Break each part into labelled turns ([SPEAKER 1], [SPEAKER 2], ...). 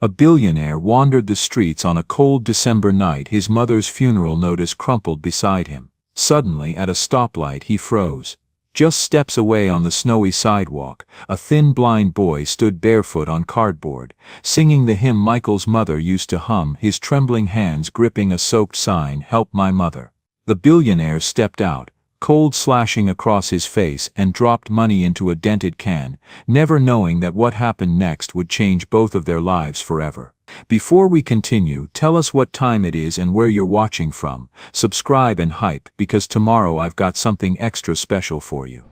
[SPEAKER 1] A billionaire wandered the streets on a cold December night, his mother's funeral notice crumpled beside him. Suddenly, at a stoplight, he froze. Just steps away on the snowy sidewalk, a thin blind boy stood barefoot on cardboard, singing the hymn Michael's mother used to hum, his trembling hands gripping a soaked sign, "Help my mother." The billionaire stepped out, cold slashing across his face, and dropped money into a dented can, never knowing that what happened next would change both of their lives forever. Before we continue, tell us what time it is and where you're watching from. Subscribe and hype, because tomorrow I've got something extra special for you.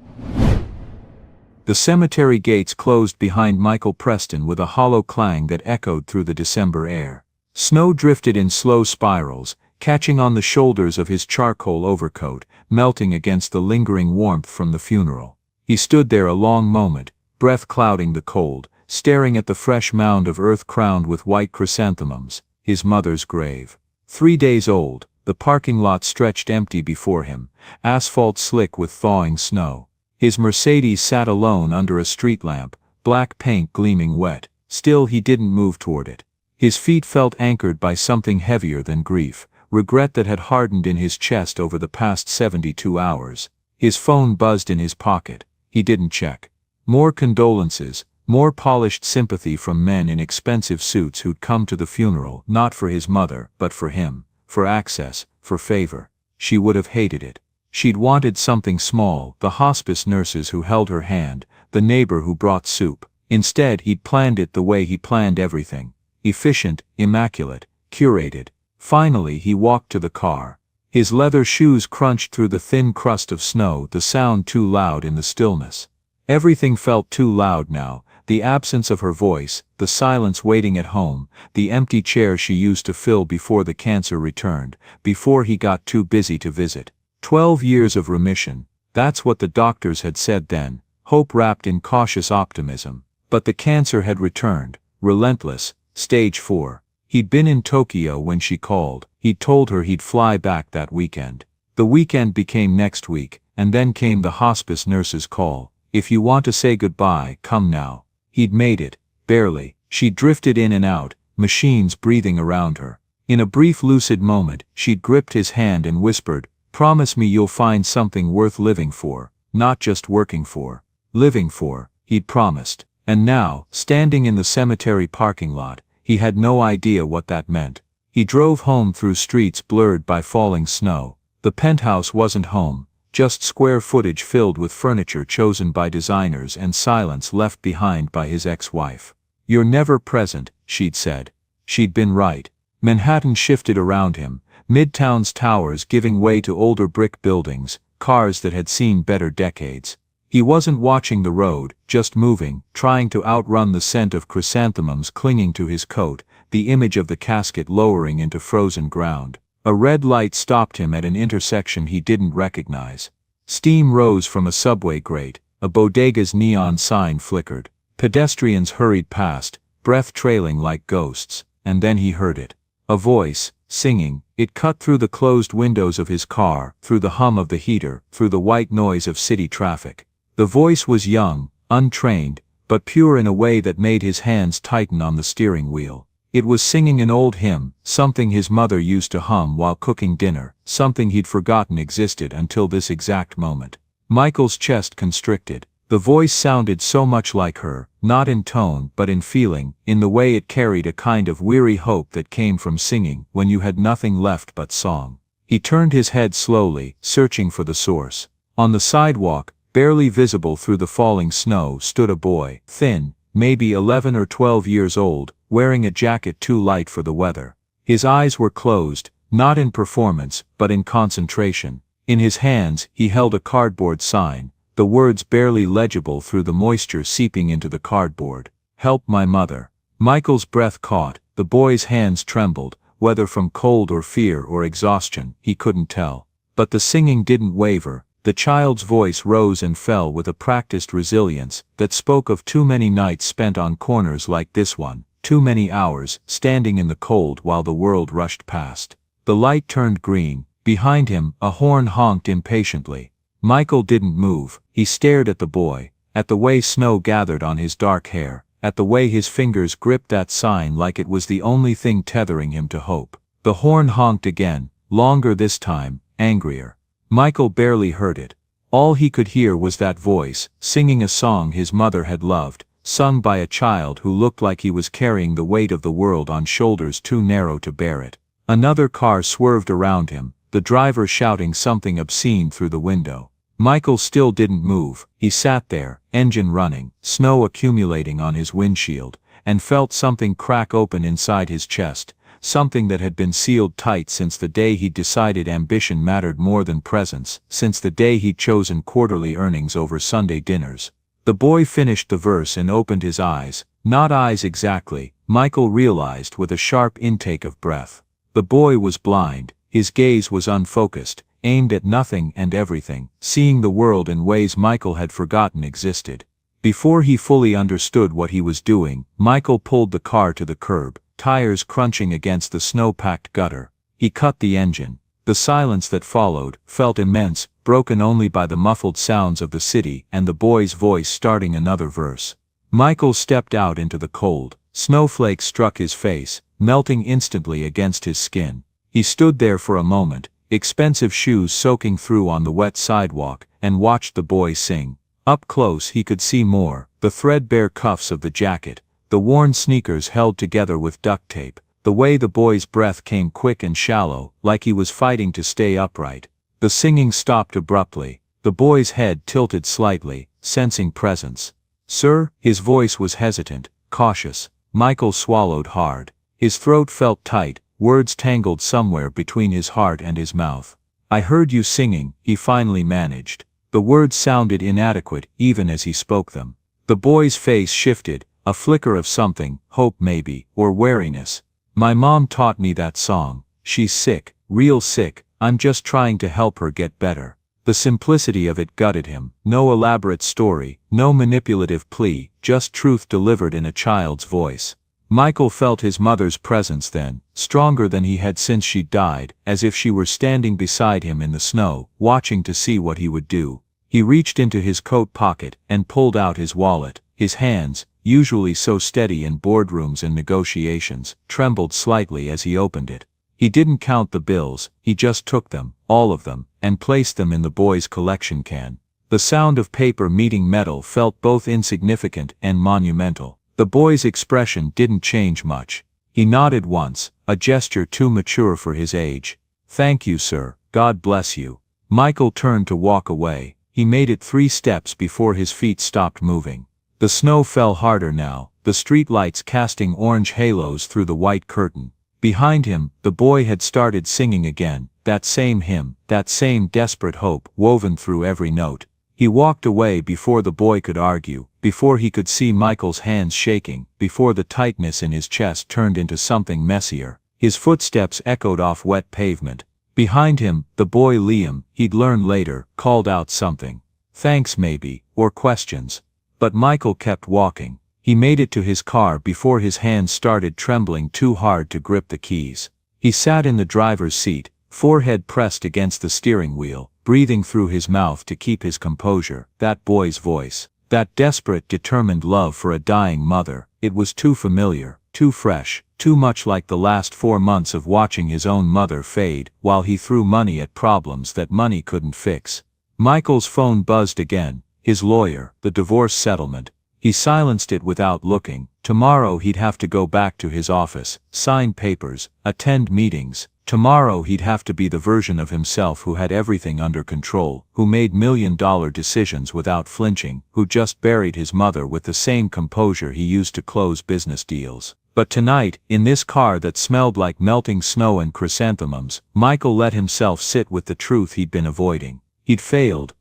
[SPEAKER 1] The cemetery gates closed behind Michael Preston with a hollow clang that echoed through the December air. Snow drifted in slow spirals, catching on the shoulders of his charcoal overcoat, melting against the lingering warmth from the funeral. He stood there a long moment, breath clouding the cold, staring at the fresh mound of earth crowned with white chrysanthemums, his mother's grave. 3 days old, the parking lot stretched empty before him, asphalt slick with thawing snow. His Mercedes sat alone under a street lamp, black paint gleaming wet. Still he didn't move toward it. His feet felt anchored by something heavier than grief, regret that had hardened in his chest over the past 72 hours. His phone buzzed in his pocket. He didn't check. More condolences, more polished sympathy from men in expensive suits who'd come to the funeral, not for his mother, but for him, for access, for favor. She would have hated it. She'd wanted something small, the hospice nurses who held her hand, the neighbor who brought soup. Instead, he'd planned it the way he planned everything. Efficient, immaculate, curated. Finally he walked to the car. His leather shoes crunched through the thin crust of snow, the sound too loud in the stillness. Everything felt too loud now, the absence of her voice, the silence waiting at home, the empty chair she used to fill before the cancer returned, before he got too busy to visit. 12 years of remission, that's what the doctors had said then, hope wrapped in cautious optimism. But the cancer had returned, relentless, stage 4. He'd been in Tokyo when she called. He'd told her he'd fly back that weekend. The weekend became next week, and then came the hospice nurse's call. "If you want to say goodbye, come now." He'd made it, barely. She drifted in and out, machines breathing around her. In a brief lucid moment, she'd gripped his hand and whispered, "Promise me you'll find something worth living for, not just working for." Living for, he'd promised. And now, standing in the cemetery parking lot, he had no idea what that meant. He drove home through streets blurred by falling snow. The penthouse wasn't home, just square footage filled with furniture chosen by designers and silence left behind by his ex-wife. "You're never present," she'd said. She'd been right. Manhattan shifted around him, Midtown's towers giving way to older brick buildings, cars that had seen better decades. He wasn't watching the road, just moving, trying to outrun the scent of chrysanthemums clinging to his coat, the image of the casket lowering into frozen ground. A red light stopped him at an intersection he didn't recognize. Steam rose from a subway grate, a bodega's neon sign flickered. Pedestrians hurried past, breath trailing like ghosts, and then he heard it. A voice, singing. It cut through the closed windows of his car, through the hum of the heater, through the white noise of city traffic. The voice was young, untrained, but pure in a way that made his hands tighten on the steering wheel. It was singing an old hymn, something his mother used to hum while cooking dinner, something he'd forgotten existed until this exact moment. Michael's chest constricted. The voice sounded so much like her, not in tone but in feeling, in the way it carried a kind of weary hope that came from singing when you had nothing left but song. He turned his head slowly, searching for the source. On the sidewalk, barely visible through the falling snow, stood a boy, thin, maybe 11 or 12 years old, wearing a jacket too light for the weather. His eyes were closed, not in performance, but in concentration. In his hands, he held a cardboard sign, the words barely legible through the moisture seeping into the cardboard. "Help my mother." Michael's breath caught, the boy's hands trembled, whether from cold or fear or exhaustion, he couldn't tell. But the singing didn't waver. The child's voice rose and fell with a practiced resilience that spoke of too many nights spent on corners like this one, too many hours standing in the cold while the world rushed past. The light turned green. Behind him, a horn honked impatiently. Michael didn't move. He stared at the boy, at the way snow gathered on his dark hair, at the way his fingers gripped that sign like it was the only thing tethering him to hope. The horn honked again, longer this time, angrier. Michael barely heard it. All he could hear was that voice, singing a song his mother had loved, sung by a child who looked like he was carrying the weight of the world on shoulders too narrow to bear it. Another car swerved around him, the driver shouting something obscene through the window. Michael still didn't move. He sat there, engine running, snow accumulating on his windshield, and felt something crack open inside his chest, something that had been sealed tight since the day he'd decided ambition mattered more than presence, since the day he'd chosen quarterly earnings over Sunday dinners. The boy finished the verse and opened his eyes. Not eyes exactly, Michael realized with a sharp intake of breath. The boy was blind, his gaze was unfocused, aimed at nothing and everything, seeing the world in ways Michael had forgotten existed. Before he fully understood what he was doing, Michael pulled the car to the curb, tires crunching against the snow-packed gutter. He cut the engine. The silence that followed felt immense, broken only by the muffled sounds of the city and the boy's voice starting another verse. Michael stepped out into the cold. Snowflakes struck his face, melting instantly against his skin. He stood there for a moment, expensive shoes soaking through on the wet sidewalk, and watched the boy sing. Up close he could see more, the threadbare cuffs of the jacket, the worn sneakers held together with duct tape, the way the boy's breath came quick and shallow, like he was fighting to stay upright. The singing stopped abruptly. The boy's head tilted slightly, sensing presence. "Sir?" His voice was hesitant, cautious. Michael swallowed hard. His throat felt tight, words tangled somewhere between his heart and his mouth. "I heard you singing," he finally managed. The words sounded inadequate even as he spoke them. The boy's face shifted, a flicker of something, hope maybe, or wariness. "My mom taught me that song. She's sick, real sick. I'm just trying to help her get better." The simplicity of it gutted him. No elaborate story, no manipulative plea, just truth delivered in a child's voice. Michael felt his mother's presence then, stronger than he had since she died, as if she were standing beside him in the snow, watching to see what he would do. He reached into his coat pocket and pulled out his wallet. His hands, usually so steady in boardrooms and negotiations, trembled slightly as he opened it. He didn't count the bills, he just took them, all of them, and placed them in the boy's collection can. The sound of paper meeting metal felt both insignificant and monumental. The boy's expression didn't change much. He nodded once, a gesture too mature for his age. "Thank you, sir. God bless you." Michael turned to walk away. He made it 3 steps before his feet stopped moving. The snow fell harder now, the street lights casting orange halos through the white curtain. Behind him, the boy had started singing again, that same hymn, that same desperate hope woven through every note. He walked away before the boy could argue, before he could see Michael's hands shaking, before the tightness in his chest turned into something messier. His footsteps echoed off wet pavement. Behind him, the boy Liam, he'd learn later, called out something. Thanks maybe, or questions. But Michael kept walking. He made it to his car before his hands started trembling too hard to grip the keys. He sat in the driver's seat, forehead pressed against the steering wheel, breathing through his mouth to keep his composure. That boy's voice, that desperate, determined love for a dying mother, it was too familiar, too fresh, too much like the last 4 months of watching his own mother fade while he threw money at problems that money couldn't fix. Michael's phone buzzed again, his lawyer, the divorce settlement. He silenced it without looking. Tomorrow he'd have to go back to his office, sign papers, attend meetings. Tomorrow he'd have to be the version of himself who had everything under control, who made million-dollar decisions without flinching, who just buried his mother with the same composure he used to close business deals. But tonight, in this car that smelled like melting snow and chrysanthemums, Michael let himself sit with the truth he'd been avoiding. He'd failed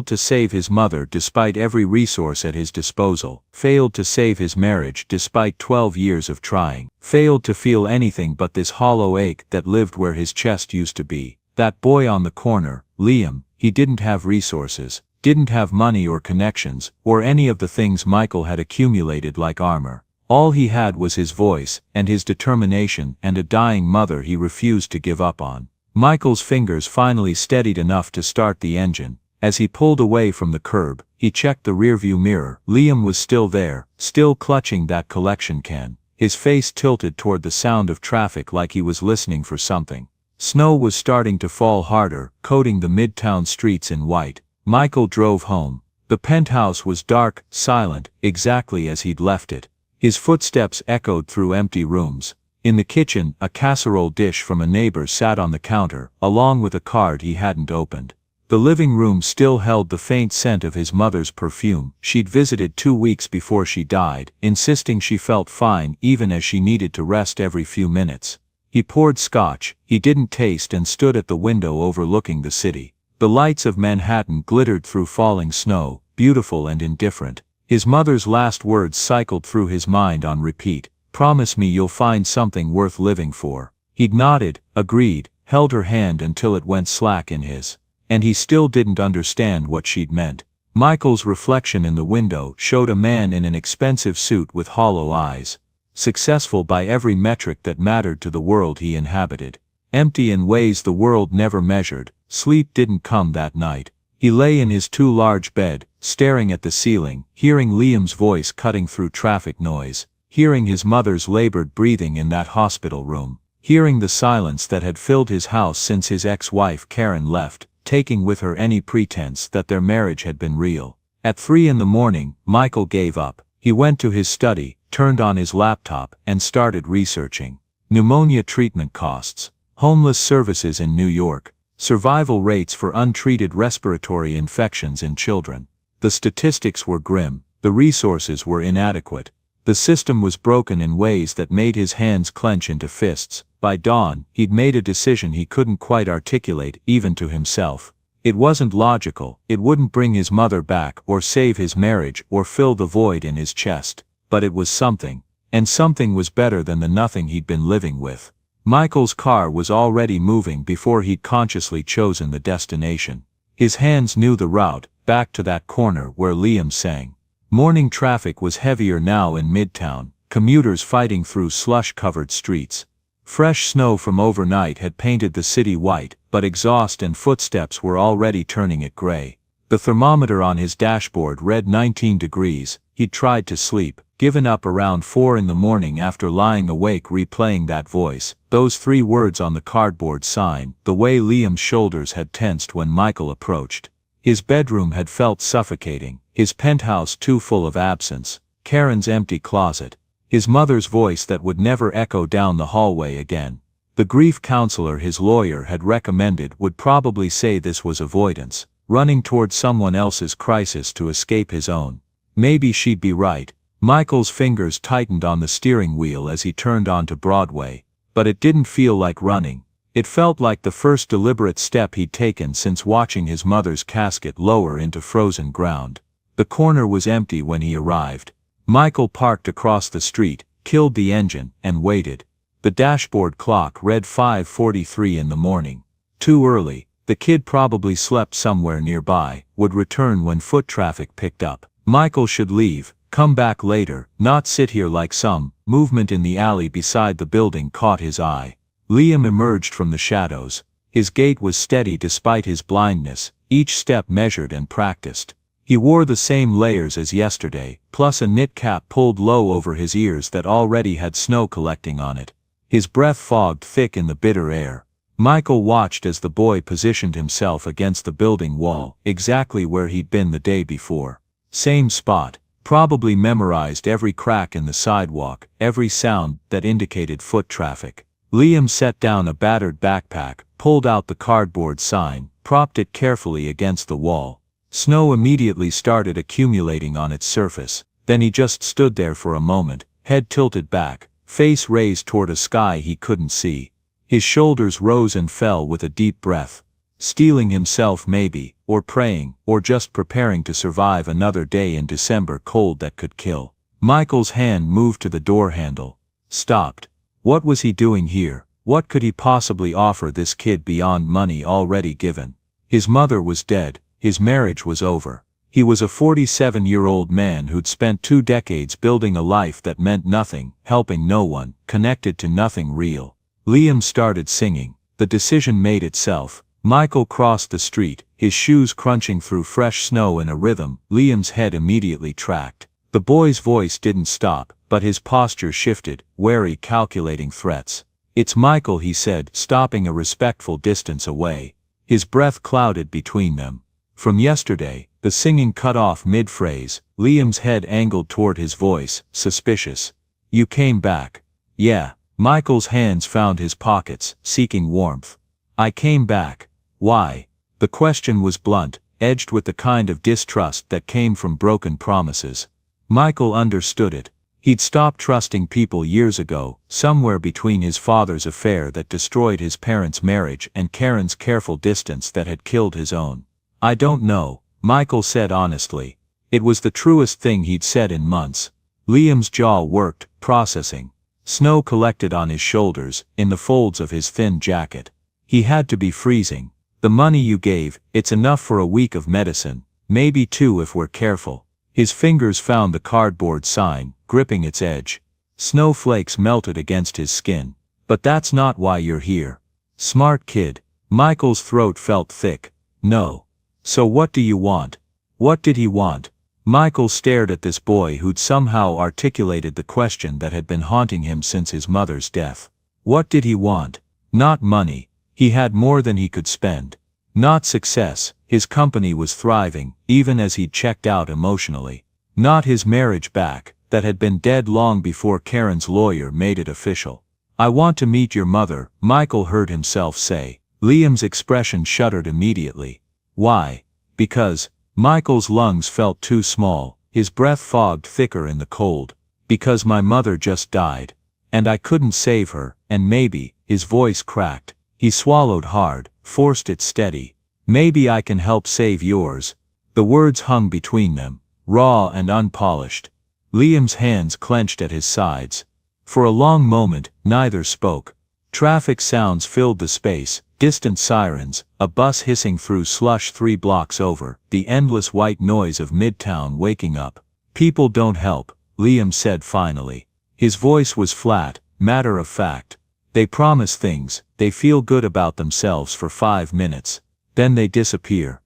[SPEAKER 1] to save his mother despite every resource at his disposal, failed to save his marriage despite 12 years of trying, failed to feel anything but this hollow ache that lived where his chest used to be. That boy on the corner, Liam, he didn't have resources, didn't have money or connections, or any of the things Michael had accumulated like armor. All he had was his voice, and his determination, and a dying mother he refused to give up on. Michael's fingers finally steadied enough to start the engine. As he pulled away from the curb, He checked the rearview mirror. Liam was still there, still clutching that collection can, his face tilted toward the sound of traffic like he was listening for something. Snow was starting to fall harder, coating the midtown streets in white. Michael drove home. The penthouse was dark, silent, exactly as he'd left it. His footsteps echoed through empty rooms. In the kitchen, a casserole dish from a neighbor sat on the counter, along with a card he hadn't opened. The living room still held the faint scent of his mother's perfume. She'd visited 2 weeks before she died, insisting she felt fine even as she needed to rest every few minutes. He poured scotch he didn't taste and stood at the window overlooking the city. The lights of Manhattan glittered through falling snow, beautiful and indifferent. His mother's last words cycled through his mind on repeat. "Promise me you'll find something worth living for." He'd nodded, agreed, held her hand until it went slack in his. And he still didn't understand what she'd meant. Michael's reflection in the window showed a man in an expensive suit with hollow eyes. Successful by every metric that mattered to the world he inhabited. Empty in ways the world never measured. Sleep didn't come that night. He lay in his too large bed, staring at the ceiling, hearing Liam's voice cutting through traffic noise, hearing his mother's labored breathing in that hospital room, hearing the silence that had filled his house since his ex-wife Karen left, taking with her any pretense that their marriage had been real. At 3 in the morning, Michael gave up. He went to his study, turned on his laptop, and started researching. Pneumonia treatment costs, homeless services in New York, survival rates for untreated respiratory infections in children. The statistics were grim, the resources were inadequate. The system was broken in ways that made his hands clench into fists. By dawn, he'd made a decision he couldn't quite articulate even to himself. It wasn't logical, it wouldn't bring his mother back or save his marriage or fill the void in his chest. But it was something. And something was better than the nothing he'd been living with. Michael's car was already moving before he'd consciously chosen the destination. His hands knew the route, back to that corner where Liam sang. Morning traffic was heavier now in Midtown, commuters fighting through slush-covered streets. Fresh snow from overnight had painted the city white, but exhaust and footsteps were already turning it gray. The thermometer on his dashboard read 19 degrees. He'd tried to sleep, given up around 4 in the morning after lying awake replaying that voice, those 3 words on the cardboard sign, the way Liam's shoulders had tensed when Michael approached. His bedroom had felt suffocating, his penthouse too full of absence, Karen's empty closet, his mother's voice that would never echo down the hallway again. The grief counselor his lawyer had recommended would probably say this was avoidance, running toward someone else's crisis to escape his own. Maybe she'd be right. Michael's fingers tightened on the steering wheel as he turned onto Broadway, but it didn't feel like running. It felt like the first deliberate step he'd taken since watching his mother's casket lower into frozen ground. The corner was empty when he arrived. Michael parked across the street, killed the engine, and waited. The dashboard clock read 5:43 in the morning. Too early. The kid probably slept somewhere nearby, would return when foot traffic picked up. Michael should leave, come back later, not sit here like some. Movement in the alley beside the building caught his eye. Liam emerged from the shadows. His gait was steady despite his blindness, each step measured and practiced. He wore the same layers as yesterday, plus a knit cap pulled low over his ears that already had snow collecting on it. His breath fogged thick in the bitter air. Michael watched as the boy positioned himself against the building wall, exactly where he'd been the day before. Same spot, probably memorized every crack in the sidewalk, every sound that indicated foot traffic. Liam set down a battered backpack, pulled out the cardboard sign, propped it carefully against the wall. Snow immediately started accumulating on its surface. Then he just stood there for a moment, head tilted back, face raised toward a sky he couldn't see. His shoulders rose and fell with a deep breath. Steeling himself maybe, or praying, or just preparing to survive another day in December cold that could kill. Michael's hand moved to the door handle. Stopped. What was he doing here? What could he possibly offer this kid beyond money already given? His mother was dead, his marriage was over. He was a 47-year-old man who'd spent 2 decades building a life that meant nothing, helping no one, connected to nothing real. Liam started singing. The decision made itself. Michael crossed the street, his shoes crunching through fresh snow in a rhythm Liam's head immediately tracked. The boy's voice didn't stop, but his posture shifted, wary, calculating threats. "It's Michael," he said, stopping a respectful distance away. His breath clouded between them. "From yesterday." The singing cut off mid-phrase, Liam's head angled toward his voice, suspicious. "You came back." "Yeah." Michael's hands found his pockets, seeking warmth. "I came back." "Why?" The question was blunt, edged with the kind of distrust that came from broken promises. Michael understood it. He'd stopped trusting people years ago, somewhere between his father's affair that destroyed his parents' marriage and Karen's careful distance that had killed his own. "I don't know," Michael said honestly. It was the truest thing he'd said in months. Liam's jaw worked, processing. Snow collected on his shoulders, in the folds of his thin jacket. He had to be freezing. "The money you gave, it's enough for a week of medicine, maybe 2 if we're careful." His fingers found the cardboard sign, gripping its edge. Snowflakes melted against his skin. "But that's not why you're here." "Smart kid." Michael's throat felt thick. "No." "So what do you want?" What did he want? Michael stared at this boy who'd somehow articulated the question that had been haunting him since his mother's death. What did he want? Not money. He had more than he could spend. Not success. His company was thriving, even as he'd checked out emotionally. Not his marriage back, that had been dead long before Karen's lawyer made it official. "I want to meet your mother," Michael heard himself say. Liam's expression shuddered immediately. "Why?" "Because." Michael's lungs felt too small, his breath fogged thicker in the cold. "Because my mother just died. And I couldn't save her, and maybe," his voice cracked. He swallowed hard, forced it steady. "Maybe I can help save yours." The words hung between them, raw and unpolished. Liam's hands clenched at his sides. For a long moment, neither spoke. Traffic sounds filled the space, distant sirens, a bus hissing through slush 3 blocks over, the endless white noise of Midtown waking up. "People don't help," Liam said finally. His voice was flat, matter of fact. "They promise things, they feel good about themselves for 5 minutes. Then they disappear."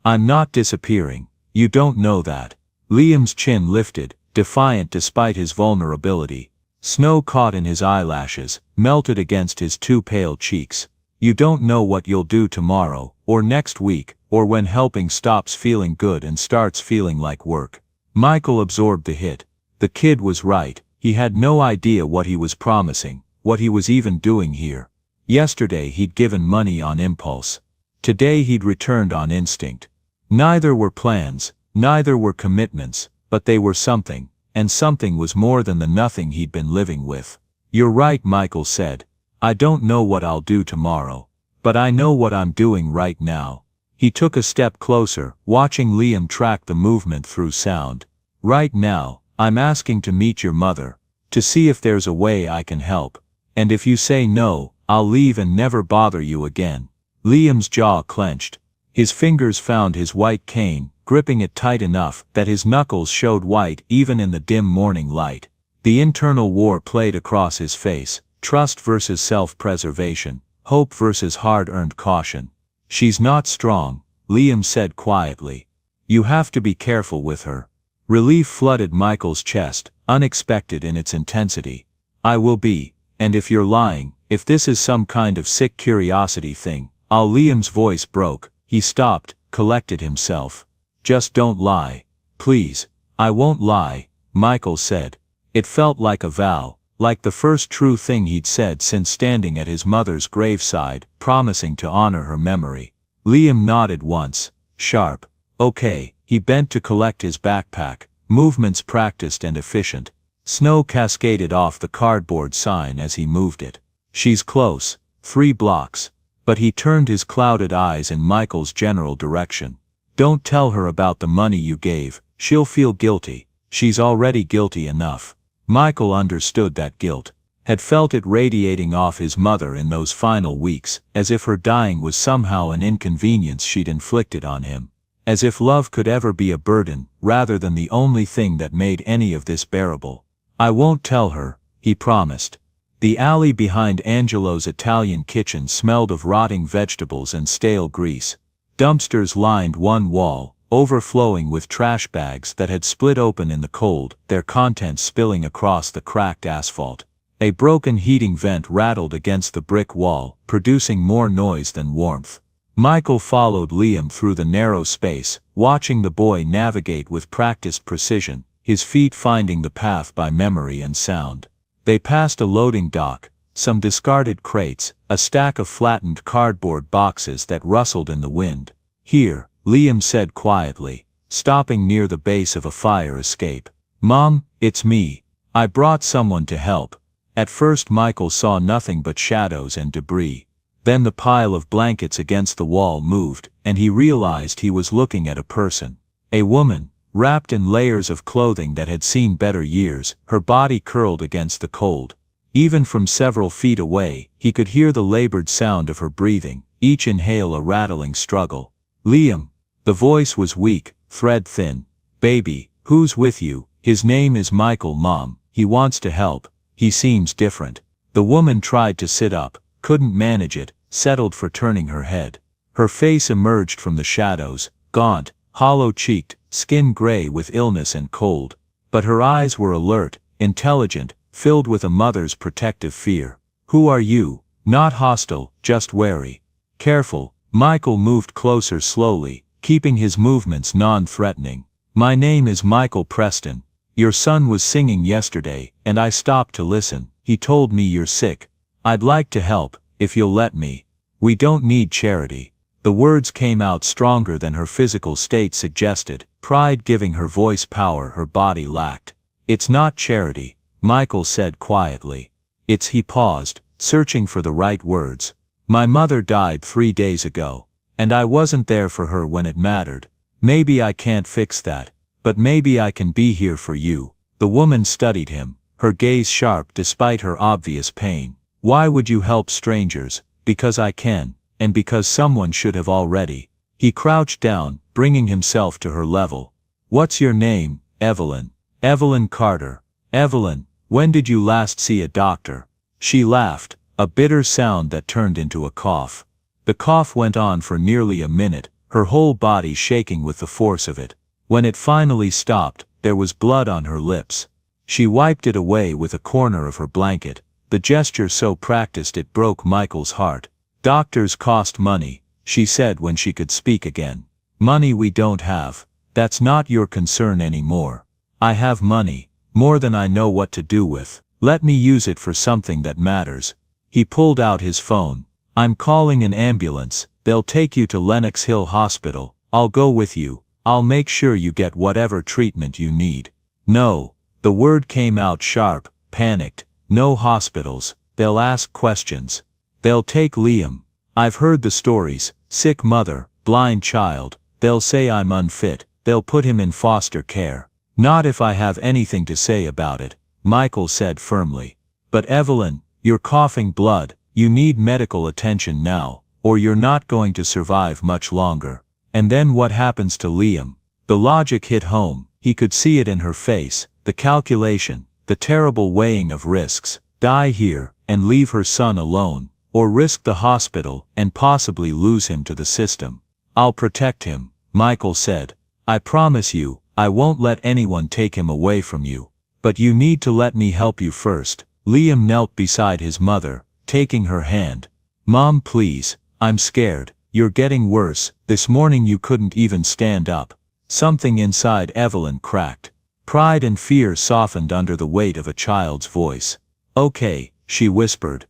[SPEAKER 1] "I'm not disappearing. You don't know that." Liam's chin lifted, defiant despite his vulnerability. Snow caught in his eyelashes, melted against his 2 pale cheeks. "You don't know what you'll do tomorrow, or next week, or when helping stops feeling good and starts feeling like work." Michael absorbed the hit. The kid was right. He had no idea what he was promising, what he was even doing here. Yesterday he'd given money on impulse. Today he'd returned on instinct. Neither were plans, neither were commitments, but they were something, and something was more than the nothing he'd been living with. "You're right," Michael said. "I don't know what I'll do tomorrow. But I know what I'm doing right now." He took a step closer, watching Liam track the movement through sound. "Right now, I'm asking to meet your mother. To see if there's a way I can help. And if you say no, I'll leave and never bother you again." Liam's jaw clenched. His fingers found his white cane, gripping it tight enough that his knuckles showed white even in the dim morning light. The internal war played across his face. Trust versus self-preservation, hope versus hard-earned caution. "She's not strong," Liam said quietly. "You have to be careful with her." Relief flooded Michael's chest, unexpected in its intensity. "I will be, and if you're lying, if this is some kind of sick curiosity thing, I'll." Liam's voice broke. He stopped, collected himself. "Just don't lie. Please." "I won't lie," Michael said. It felt like a vow. Like the first true thing he'd said since standing at his mother's graveside, promising to honor her memory. Liam nodded once, sharp. "Okay." He bent to collect his backpack, movements practiced and efficient. Snow cascaded off the cardboard sign as he moved it. "She's close, 3 blocks. But he turned his clouded eyes in Michael's general direction. "Don't tell her about the money you gave, she'll feel guilty. She's already guilty enough." Michael understood that guilt, had felt it radiating off his mother in those final weeks, as if her dying was somehow an inconvenience she'd inflicted on him. As if love could ever be a burden, rather than the only thing that made any of this bearable. "I won't tell her," he promised. The alley behind Angelo's Italian kitchen smelled of rotting vegetables and stale grease. Dumpsters lined one wall, overflowing with trash bags that had split open in the cold, their contents spilling across the cracked asphalt. A broken heating vent rattled against the brick wall, producing more noise than warmth. Michael followed Liam through the narrow space, watching the boy navigate with practiced precision, his feet finding the path by memory and sound. They passed a loading dock, some discarded crates, a stack of flattened cardboard boxes that rustled in the wind. "Here," Liam said quietly, stopping near the base of a fire escape. "Mom, it's me. I brought someone to help." At first Michael saw nothing but shadows and debris. Then the pile of blankets against the wall moved, and he realized he was looking at a person. A woman, wrapped in layers of clothing that had seen better years, her body curled against the cold. Even from several feet away, he could hear the labored sound of her breathing, each inhale a rattling struggle. "Liam." The voice was weak, thread-thin. "Baby, who's with you?" "His name is Michael, Mom. He wants to help. He seems different." The woman tried to sit up, couldn't manage it, settled for turning her head. Her face emerged from the shadows, gaunt, hollow-cheeked, skin gray with illness and cold. But her eyes were alert, intelligent, filled with a mother's protective fear. "Who are you?" "Not hostile, just wary." "Careful." Michael moved closer slowly, keeping his movements non-threatening. "My name is Michael Preston. Your son was singing yesterday, and I stopped to listen. He told me you're sick. I'd like to help, if you'll let me. We don't need charity." The words came out stronger than her physical state suggested, pride giving her voice power her body lacked. "It's not charity," Michael said quietly. "It's." He paused, searching for the right words. "My mother died 3 days ago, and I wasn't there for her when it mattered. Maybe I can't fix that, but maybe I can be here for you." The woman studied him, her gaze sharp despite her obvious pain. "Why would you help strangers?" "Because I can, and because someone should have already." He crouched down, bringing himself to her level. "What's your name?" "Evelyn." "Evelyn Carter." "Evelyn, when did you last see a doctor?" She laughed, a bitter sound that turned into a cough. The cough went on for nearly a minute, her whole body shaking with the force of it. When it finally stopped, there was blood on her lips. She wiped it away with a corner of her blanket, the gesture so practiced it broke Michael's heart. "Doctors cost money," she said when she could speak again. "Money we don't have. That's not your concern anymore. I have money, more than I know what to do with. Let me use it for something that matters." He pulled out his phone. "I'm calling an ambulance. They'll take you to Lenox Hill Hospital. I'll go with you. I'll make sure you get whatever treatment you need." "No." The word came out sharp, panicked. "No hospitals. They'll ask questions. They'll take Liam. I've heard the stories. Sick mother, blind child. They'll say I'm unfit. They'll put him in foster care." "Not if I have anything to say about it," Michael said firmly. "But Evelyn, you're coughing blood. You need medical attention now, or you're not going to survive much longer. And then what happens to Liam?" The logic hit home. He could see it in her face, the calculation, the terrible weighing of risks. Die here, and leave her son alone, or risk the hospital and possibly lose him to the system. "I'll protect him," Michael said. "I promise you, I won't let anyone take him away from you. But you need to let me help you first." Liam knelt beside his mother, taking her hand. "Mom, please, I'm scared. You're getting worse. This morning you couldn't even stand up." Something inside Evelyn cracked. Pride and fear softened under the weight of a child's voice. "Okay," she whispered.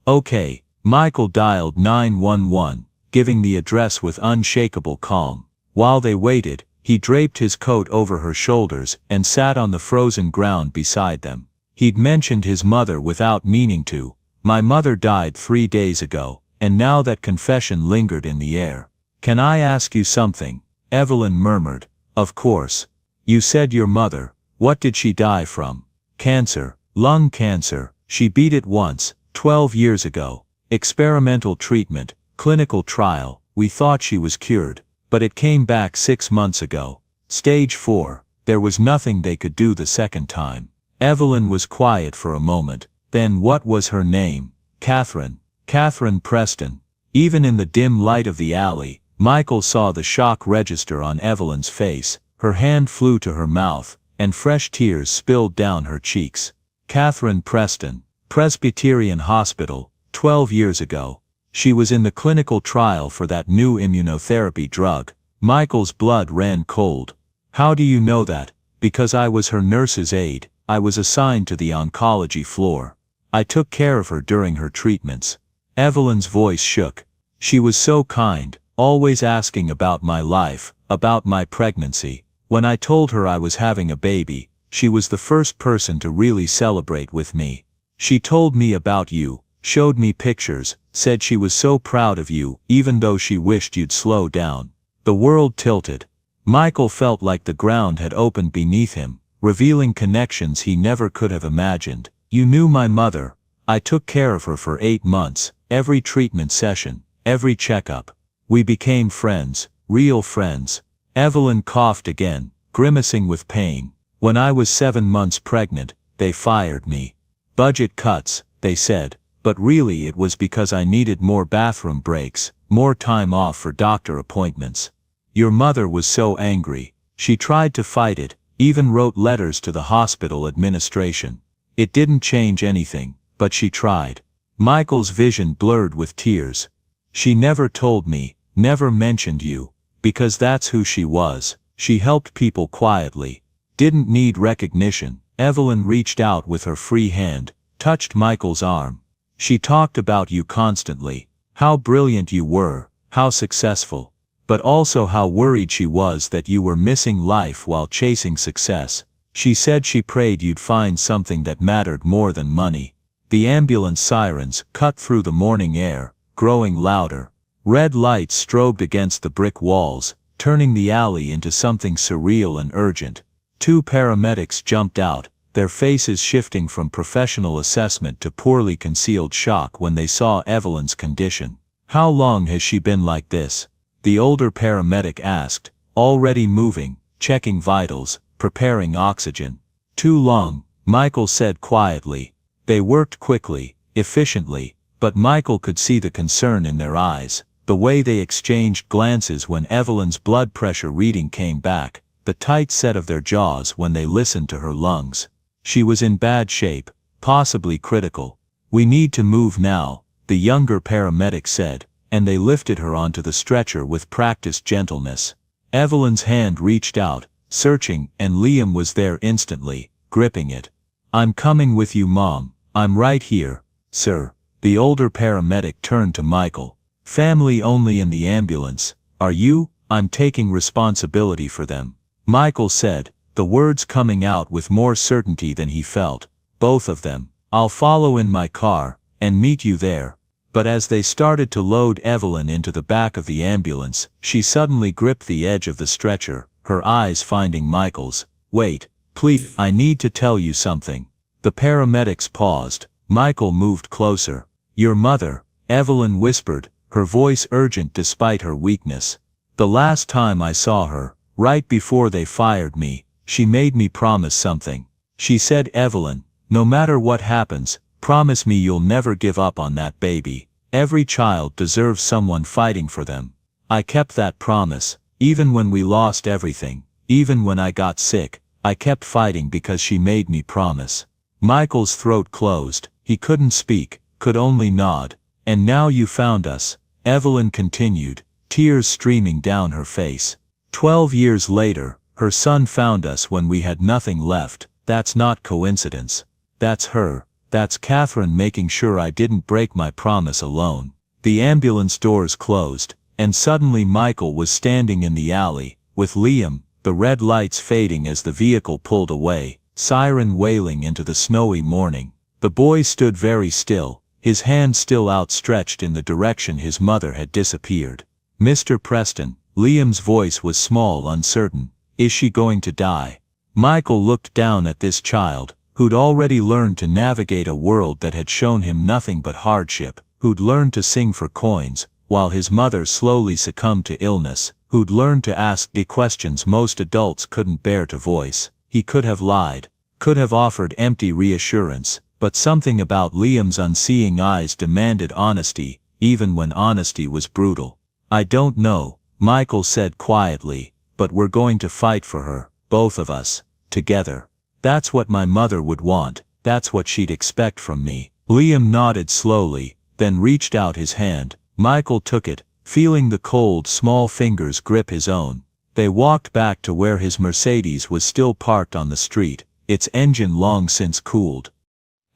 [SPEAKER 1] "Okay." Michael dialed 911, giving the address with unshakable calm. While they waited, he draped his coat over her shoulders and sat on the frozen ground beside them. He'd mentioned his mother without meaning to. "My mother died 3 days ago," and now that confession lingered in the air. "Can I ask you something?" Evelyn murmured. "Of course." "You said your mother. What did she die from?" "Cancer. Lung cancer. She beat it once, 12 years ago. Experimental treatment, clinical trial. We thought she was cured, but it came back 6 months ago. Stage 4. There was nothing they could do the second time." Evelyn was quiet for a moment. "Then what was her name?" "Catherine. Catherine Preston." Even in the dim light of the alley,
[SPEAKER 2] Michael saw the shock register on Evelyn's face, her hand flew to her mouth, and fresh tears spilled down her cheeks. Catherine Preston, Presbyterian Hospital, 12 years ago. She was in the clinical trial for that new immunotherapy drug. Michael's blood ran cold. How do you know that? Because I was her nurse's aide. I was assigned to the oncology floor. I took care of her during her treatments. Evelyn's voice shook. She was so kind, always asking about my life, about my pregnancy. When I told her I was having a baby, she was the first person to really celebrate with me. She told me about you, showed me pictures, said she was so proud of you, even though she wished you'd slow down. The world tilted. Michael felt like the ground had opened beneath him, revealing connections he never could have imagined. You knew my mother. I took care of her for 8 months, every treatment session, every checkup. We became friends, real friends. Evelyn coughed again, grimacing with pain. When I was 7 months pregnant, they fired me. Budget cuts, they said, but really it was because I needed more bathroom breaks, more time off for doctor appointments. Your mother was so angry. She tried to fight it, even wrote letters to the hospital administration. It didn't change anything, but she tried. Michael's vision blurred with tears. She never told me, never mentioned you, because that's who she was. She helped people quietly. Didn't need recognition. Evelyn reached out with her free hand, touched Michael's arm. She talked about you constantly, how brilliant you were, how successful, but also how worried she was that you were missing life while chasing success. She said she prayed you'd find something that mattered more than money. The ambulance sirens cut through the morning air, growing louder. Red lights strobed against the brick walls, turning the alley into something surreal and urgent. 2 paramedics jumped out, their faces shifting from professional assessment to poorly concealed shock when they saw Evelyn's condition. How long has she been like this? The older paramedic asked, already moving, checking vitals, preparing oxygen. Too long, Michael said quietly. They worked quickly, efficiently, but Michael could see the concern in their eyes, the way they exchanged glances when Evelyn's blood pressure reading came back, the tight set of their jaws when they listened to her lungs. She was in bad shape, possibly critical. We need to move now, the younger paramedic said, and they lifted her onto the stretcher with practiced gentleness. Evelyn's hand reached out, searching, and Liam was there instantly, gripping it. I'm coming with you, Mom. I'm right here, sir. The older paramedic turned to Michael. Family only in the ambulance. Are you? I'm taking responsibility for them. Michael said, the words coming out with more certainty than he felt. Both of them. I'll follow in my car, and meet you there. But as they started to load Evelyn into the back of the ambulance, she suddenly gripped the edge of the stretcher, her eyes finding Michael's. Wait, please, I need to tell you something. The paramedics paused. Michael moved closer. Your mother, Evelyn whispered, her voice urgent despite her weakness. The last time I saw her, right before they fired me, she made me promise something. She said, Evelyn, no matter what happens, promise me you'll never give up on that baby. Every child deserves someone fighting for them. I kept that promise, even when we lost everything, even when I got sick, I kept fighting because she made me promise. Michael's throat closed, he couldn't speak, could only nod. And now you found us, Evelyn continued, tears streaming down her face. 12 years later, her son found us when we had nothing left. That's not coincidence. That's her. That's Catherine making sure I didn't break my promise alone. The ambulance doors closed, and suddenly Michael was standing in the alley, with Liam, the red lights fading as the vehicle pulled away, siren wailing into the snowy morning. The boy stood very still, his hand still outstretched in the direction his mother had disappeared. Mr. Preston, Liam's voice was small, uncertain. Is she going to die? Michael looked down at this child, who'd already learned to navigate a world that had shown him nothing but hardship, who'd learned to sing for coins, while his mother slowly succumbed to illness, who'd learned to ask the questions most adults couldn't bear to voice. He could have lied, could have offered empty reassurance, but something about Liam's unseeing eyes demanded honesty, even when honesty was brutal. I don't know, Michael said quietly, but we're going to fight for her, both of us, together. That's what my mother would want, that's what she'd expect from me. Liam nodded slowly, then reached out his hand. Michael took it, feeling the cold, small fingers grip his own. They walked back to where his Mercedes was still parked on the street, its engine long since cooled.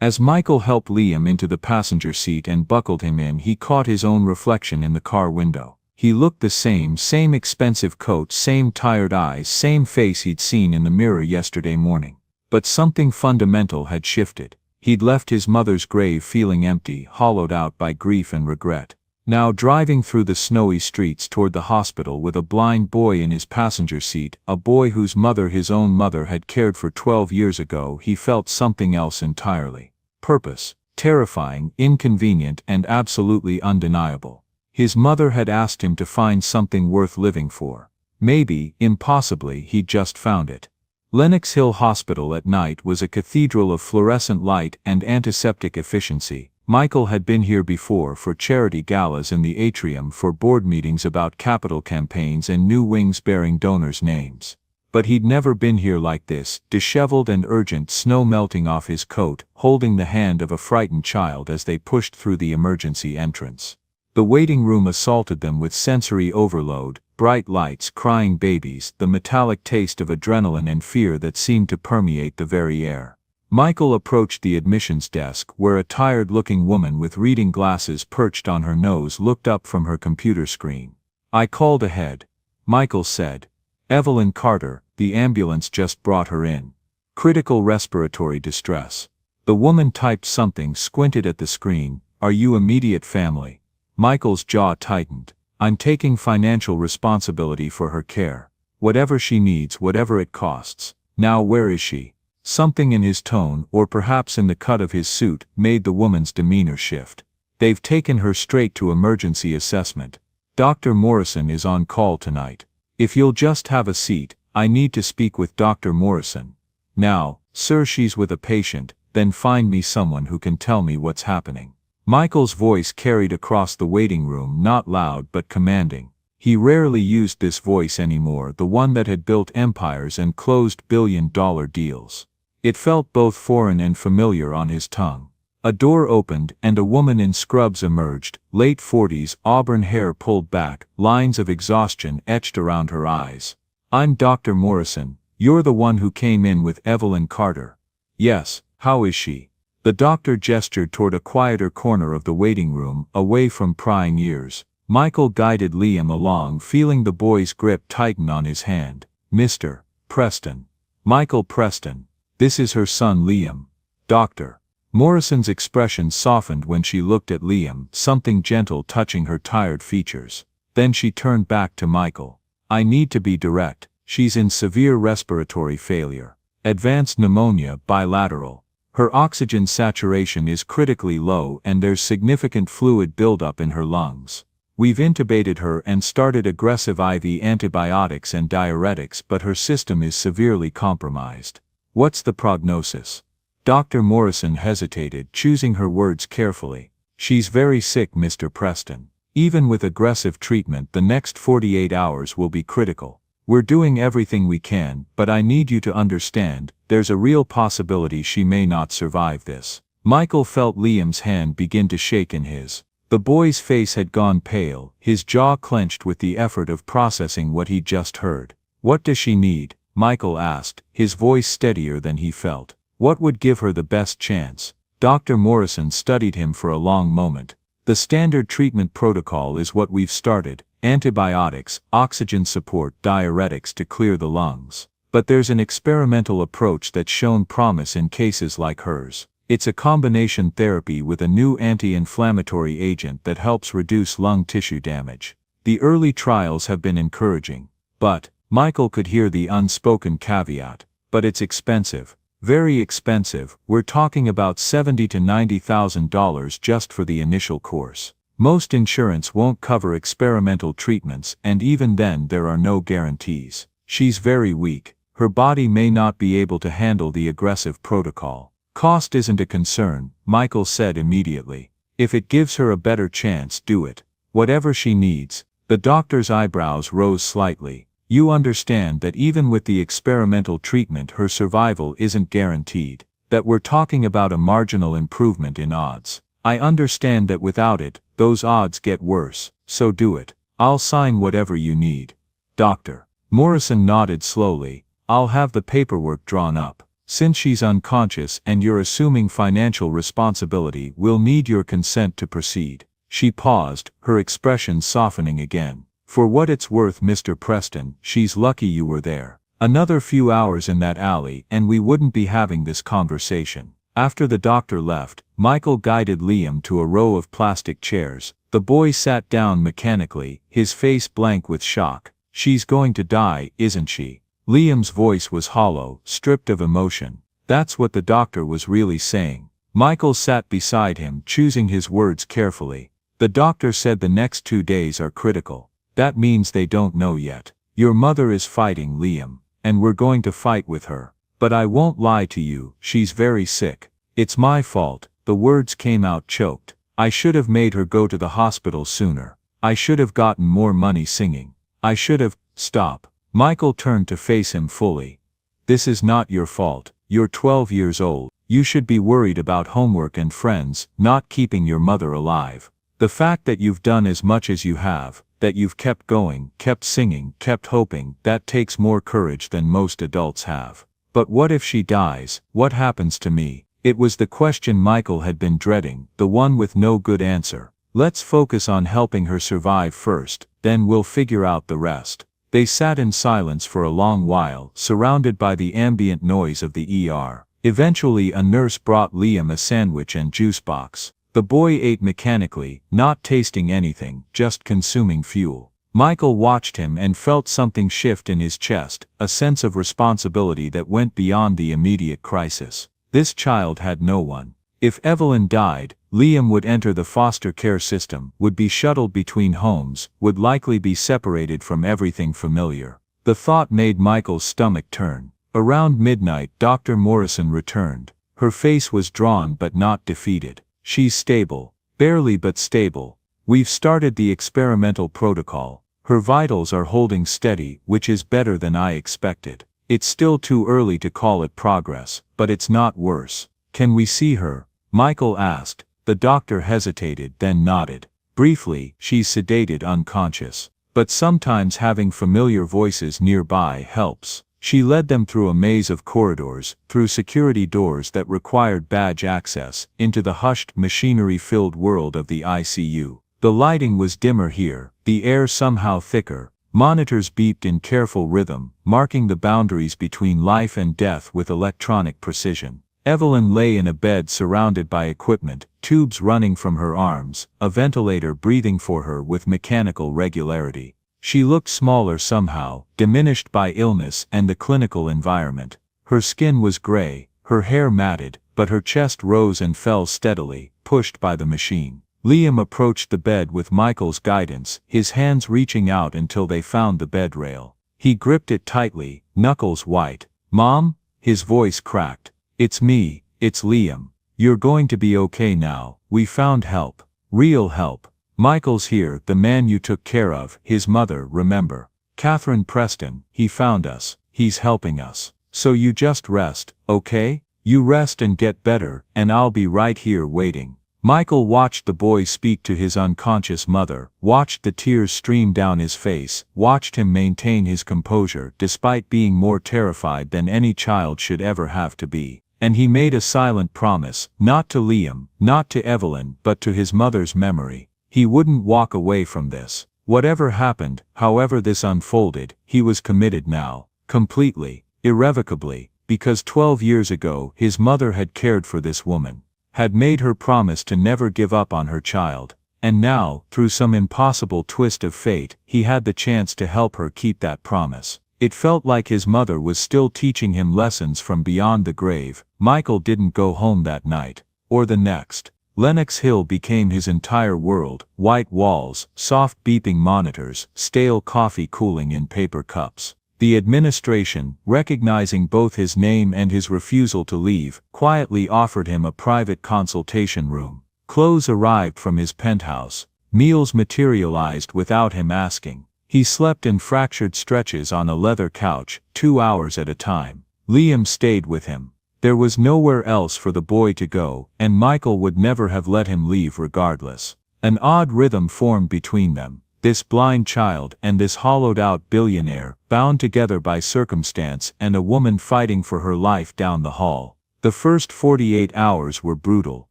[SPEAKER 1] As Michael helped Liam into the passenger seat and buckled him in, he caught his own reflection in the car window. He looked the same expensive coat, same tired eyes, same face he'd seen in the mirror yesterday morning. But something fundamental had shifted. He'd left his mother's grave feeling empty, hollowed out by grief and regret. Now driving through the snowy streets toward the hospital with a blind boy in his passenger seat, a boy whose mother, his own mother, had cared for 12 years ago, he felt something else entirely. Purpose. Terrifying, inconvenient, and absolutely undeniable. His mother had asked him to find something worth living for. Maybe, impossibly, he'd just found it. Lenox Hill Hospital at night was a cathedral of fluorescent light and antiseptic efficiency. Michael had been here before for charity galas in the atrium, for board meetings about capital campaigns and new wings bearing donors' names. But he'd never been here like this, disheveled and urgent, snow melting off his coat, holding the hand of a frightened child as they pushed through the emergency entrance. The waiting room assaulted them with sensory overload, bright lights, crying babies, the metallic taste of adrenaline and fear that seemed to permeate the very air. Michael approached the admissions desk, where a tired-looking woman with reading glasses perched on her nose looked up from her computer screen. "I called ahead," Michael said. "Evelyn Carter, the ambulance just brought her in. Critical respiratory distress." The woman typed something, squinted at the screen. "Are you immediate family?" Michael's jaw tightened. "I'm taking financial responsibility for her care. Whatever she needs, whatever it costs. Now where is she?" Something in his tone, or perhaps in the cut of his suit, made the woman's demeanor shift. "They've taken her straight to emergency assessment. Dr. Morrison is on call tonight. If you'll just have a seat, I need to speak with Dr. Morrison." "Now, sir, she's with a patient, then find me someone who can tell me what's happening." Michael's voice carried across the waiting room, not loud but commanding. He rarely used this voice anymore, the one that had built empires and closed billion-dollar deals. It felt both foreign and familiar on his tongue. A door opened and a woman in scrubs emerged, late 40s, auburn hair pulled back, lines of exhaustion etched around her eyes. "I'm Dr. Morrison. You're the one who came in with Evelyn Carter." "Yes, how is she?" The doctor gestured toward a quieter corner of the waiting room, away from prying ears. Michael guided Liam along, feeling the boy's grip tighten on his hand. "Mr. Preston. Michael Preston. This is her son Liam." "Doctor." Morrison's expression softened when she looked at Liam, something gentle touching her tired features. Then she turned back to Michael. "I need to be direct. She's in severe respiratory failure. Advanced pneumonia, bilateral. Her oxygen saturation is critically low and there's significant fluid buildup in her lungs. We've intubated her and started aggressive IV antibiotics and diuretics, but her system is severely compromised." "What's the prognosis?" Dr. Morrison hesitated, choosing her words carefully. "She's very sick, Mr. Preston. Even with aggressive treatment, the next 48 hours will be critical. We're doing everything we can, but I need you to understand, there's a real possibility she may not survive this." Michael felt Liam's hand begin to shake in his. The boy's face had gone pale, his jaw clenched with the effort of processing what he'd just heard. "What does she need?" Michael asked, his voice steadier than he felt. "What would give her the best chance?" Dr. Morrison studied him for a long moment. "The standard treatment protocol is what we've started: antibiotics, oxygen support, diuretics to clear the lungs. But there's an experimental approach that's shown promise in cases like hers. It's a combination therapy with a new anti-inflammatory agent that helps reduce lung tissue damage. The early trials have been encouraging. But," Michael could hear the unspoken caveat, "but it's expensive. Very expensive. We're talking about $70,000 to $90,000 just for the initial course. Most insurance won't cover experimental treatments, and even then there are no guarantees. She's very weak. Her body may not be able to handle the aggressive protocol." "Cost isn't a concern," Michael said immediately. "If it gives her a better chance, do it. Whatever she needs, The doctor's eyebrows rose slightly. You understand that even with the experimental treatment her survival isn't guaranteed, that we're talking about a marginal improvement in odds. I understand that without it, those odds get worse, so do it. I'll sign whatever you need. Doctor. Morrison nodded slowly. I'll have the paperwork drawn up. Since she's unconscious and you're assuming financial responsibility, we'll need your consent to proceed. She paused, her expression softening again. For what it's worth, Mr. Preston, she's lucky you were there. Another few hours in that alley and we wouldn't be having this conversation. After the doctor left, Michael guided Liam to a row of plastic chairs. The boy sat down mechanically, his face blank with shock. She's going to die, isn't she? Liam's voice was hollow, stripped of emotion. That's what the doctor was really saying. Michael sat beside him, choosing his words carefully. The doctor said the next 2 days are critical. That means they don't know yet. Your mother is fighting, Liam, and we're going to fight with her. But I won't lie to you, she's very sick. It's my fault. The words came out choked. I should have made her go to the hospital sooner. I should have gotten more money singing. I should have. Stop. Michael turned to face him fully. This is not your fault. You're 12 years old. You should be worried about homework and friends, not keeping your mother alive. The fact that you've done as much as you have, that you've kept going, kept singing, kept hoping, that takes more courage than most adults have. But what if she dies? What happens to me? It was the question Michael had been dreading, the one with no good answer. Let's focus on helping her survive first, then we'll figure out the rest. They sat in silence for a long while, surrounded by the ambient noise of the ER. Eventually a nurse brought Liam a sandwich and juice box. The boy ate mechanically, not tasting anything, just consuming fuel. Michael watched him and felt something shift in his chest, a sense of responsibility that went beyond the immediate crisis. This child had no one. If Evelyn died, Liam would enter the foster care system, would be shuttled between homes, would likely be separated from everything familiar. The thought made Michael's stomach turn. Around midnight, Dr. Morrison returned. Her face was drawn but not defeated. She's stable. Barely but stable. We've started the experimental protocol. Her vitals are holding steady, which is better than I expected. It's still too early to call it progress, but it's not worse. Can we see her? Michael asked. The doctor hesitated, then nodded. Briefly, she's sedated, unconscious. But sometimes having familiar voices nearby helps. She led them through a maze of corridors, through security doors that required badge access, into the hushed, machinery-filled world of the ICU. The lighting was dimmer here, the air somehow thicker. Monitors beeped in careful rhythm, marking the boundaries between life and death with electronic precision. Evelyn lay in a bed surrounded by equipment, tubes running from her arms, a ventilator breathing for her with mechanical regularity. She looked smaller somehow, diminished by illness and the clinical environment. Her skin was gray, her hair matted, but her chest rose and fell steadily, pushed by the machine. Liam approached the bed with Michael's guidance, his hands reaching out until they found the bed rail. He gripped it tightly, knuckles white. "Mom?" His voice cracked. "It's me, it's Liam. You're going to be okay now. We found help. Real help. Michael's here, the man you took care of, his mother, remember? Catherine Preston, he found us, he's helping us. So you just rest, okay? You rest and get better, and I'll be right here waiting." Michael watched the boy speak to his unconscious mother, watched the tears stream down his face, watched him maintain his composure despite being more terrified than any child should ever have to be. And he made a silent promise, not to Liam, not to Evelyn, but to his mother's memory. He wouldn't walk away from this. Whatever happened, however this unfolded, he was committed now, completely, irrevocably, because 12 years ago his mother had cared for this woman, had made her promise to never give up on her child, and now, through some impossible twist of fate, he had the chance to help her keep that promise. It felt like his mother was still teaching him lessons from beyond the grave. Michael didn't go home that night, or the next. Lenox Hill became his entire world, white walls, soft beeping monitors, stale coffee cooling in paper cups. The administration, recognizing both his name and his refusal to leave, quietly offered him a private consultation room. Clothes arrived from his penthouse. Meals materialized without him asking. He slept in fractured stretches on a leather couch, 2 hours at a time. Liam stayed with him. There was nowhere else for the boy to go, and Michael would never have let him leave regardless. An odd rhythm formed between them, this blind child and this hollowed-out billionaire, bound together by circumstance and a woman fighting for her life down the hall. The first 48 hours were brutal.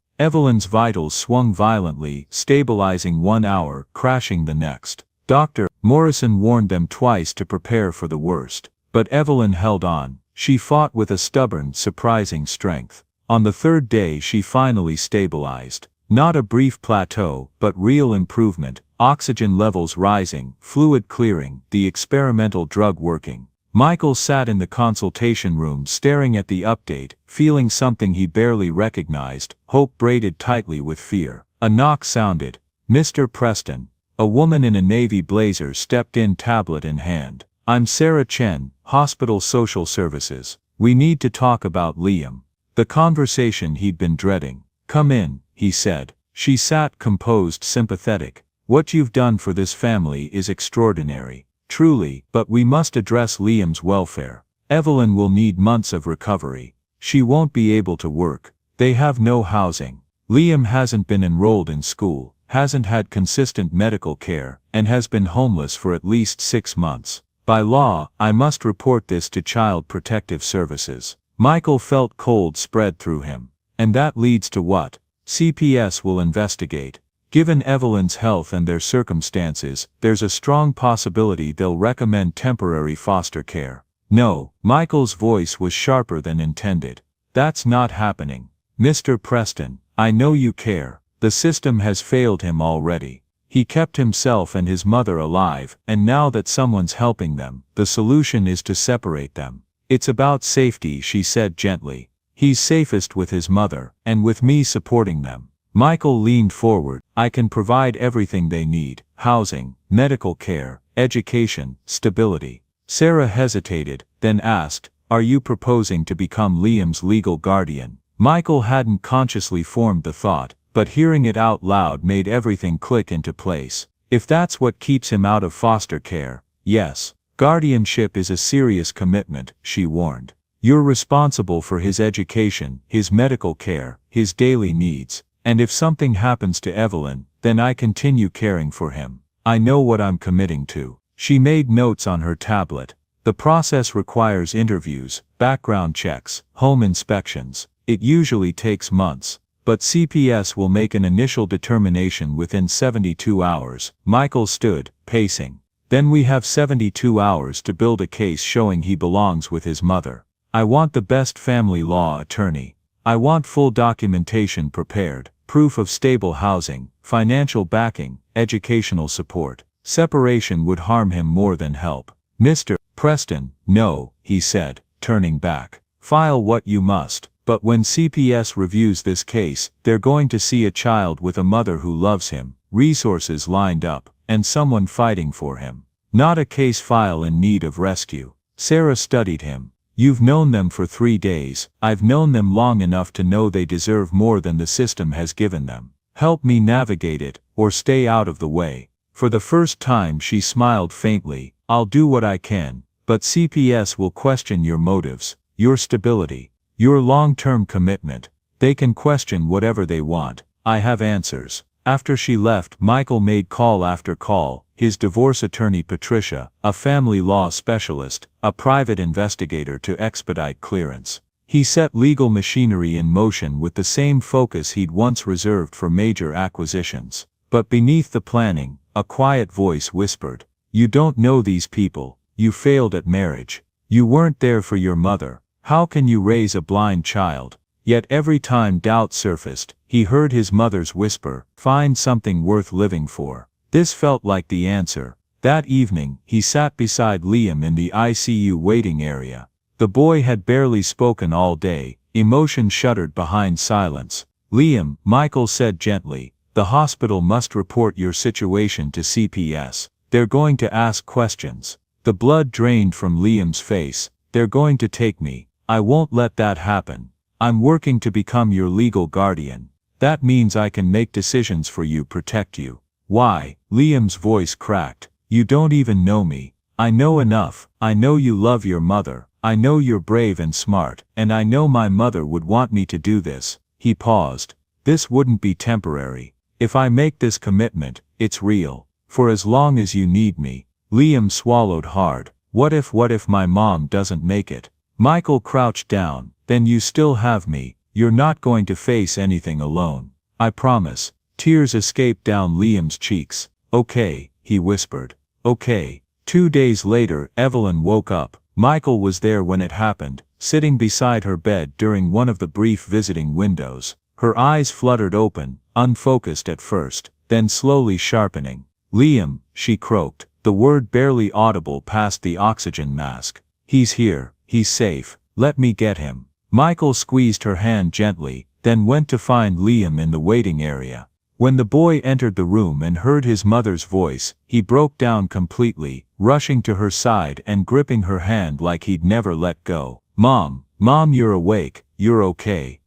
[SPEAKER 1] Evelyn's vitals swung violently, stabilizing 1 hour, crashing the next. Dr. Morrison warned them twice to prepare for the worst. But Evelyn held on. She fought with a stubborn, surprising strength. On the third day she finally stabilized. Not a brief plateau, but real improvement, oxygen levels rising, fluid clearing, the experimental drug working. Michael sat in the consultation room staring at the update, feeling something he barely recognized, hope braided tightly with fear. A knock sounded. Mr. Preston. A woman in a navy blazer stepped in, tablet in hand. I'm Sarah Chen, Hospital Social Services. We need to talk about Liam. The conversation he'd been dreading. Come in, he said. She sat composed, sympathetic. What you've done for this family is extraordinary. Truly, but we must address Liam's welfare. Evelyn will need months of recovery. She won't be able to work. They have no housing. Liam hasn't been enrolled in school, hasn't had consistent medical care, and has been homeless for at least 6 months. By law, I must report this to Child Protective Services. Michael felt cold spread through him. And that leads to what? CPS will investigate. Given Evelyn's health and their circumstances, there's a strong possibility they'll recommend temporary foster care. No, Michael's voice was sharper than intended. That's not happening. Mr. Preston, I know you care. The system has failed him already. He kept himself and his mother alive, and now that someone's helping them, the solution is to separate them. It's about safety, she said gently. He's safest with his mother, and with me supporting them. Michael leaned forward. I can provide everything they need: housing, medical care, education, stability. Sarah hesitated, then asked, are you proposing to become Liam's legal guardian? Michael hadn't consciously formed the thought, but hearing it out loud made everything click into place. If that's what keeps him out of foster care, yes. Guardianship is a serious commitment, she warned. You're responsible for his education, his medical care, his daily needs. And if something happens to Evelyn, then I continue caring for him. I know what I'm committing to. She made notes on her tablet. The process requires interviews, background checks, home inspections. It usually takes months. But CPS will make an initial determination within 72 hours. Michael stood, pacing. Then we have 72 hours to build a case showing he belongs with his mother. I want the best family law attorney. I want full documentation prepared, proof of stable housing, financial backing, educational support. Separation would harm him more than help. Mr. Preston, no, he said, turning back. File what you must. But when CPS reviews this case, they're going to see a child with a mother who loves him, resources lined up, and someone fighting for him. Not a case file in need of rescue. Sarah studied him. You've known them for 3 days. I've known them long enough to know they deserve more than the system has given them. Help me navigate it, or stay out of the way. For the first time she smiled faintly. I'll do what I can, but CPS will question your motives, your stability, your long-term commitment. They can question whatever they want. I have answers. After she left, Michael made call after call. His divorce attorney Patricia, a family law specialist, a private investigator to expedite clearance. He set legal machinery in motion with the same focus he'd once reserved for major acquisitions. But beneath the planning, a quiet voice whispered, you don't know these people. You failed at marriage. You weren't there for your mother. How can you raise a blind child? Yet every time doubt surfaced, he heard his mother's whisper, find something worth living for. This felt like the answer. That evening, he sat beside Liam in the ICU waiting area. The boy had barely spoken all day. Emotion shuddered behind silence. Liam, Michael said gently, the hospital must report your situation to CPS. They're going to ask questions. The blood drained from Liam's face. They're going to take me. I won't let that happen. I'm working to become your legal guardian. That means I can make decisions for you, protect you.
[SPEAKER 2] Why? Liam's voice cracked. You don't even know me. I know enough. I know you love your mother. I know you're brave and smart, and I know my mother would want me to do this. He paused. This wouldn't be temporary. If I make this commitment, it's real. For as long as you need me. Liam swallowed hard. What if my mom doesn't make it? Michael crouched down. Then you still have me. You're not going to face anything alone. I promise. Tears escaped down Liam's cheeks. Okay, he whispered. Okay. 2 days later, Evelyn woke up. Michael was there when it happened, sitting beside her bed during one of the brief visiting windows. Her eyes fluttered open, unfocused at first, then slowly sharpening. Liam, she croaked, the word barely audible past the oxygen mask. He's here, he's safe, let me get him. Michael squeezed her hand gently, then went to find Liam in the waiting area. When the boy entered the room and heard his mother's voice, he broke down completely, rushing to her side and gripping her hand like he'd never let go. Mom, you're awake, you're okay.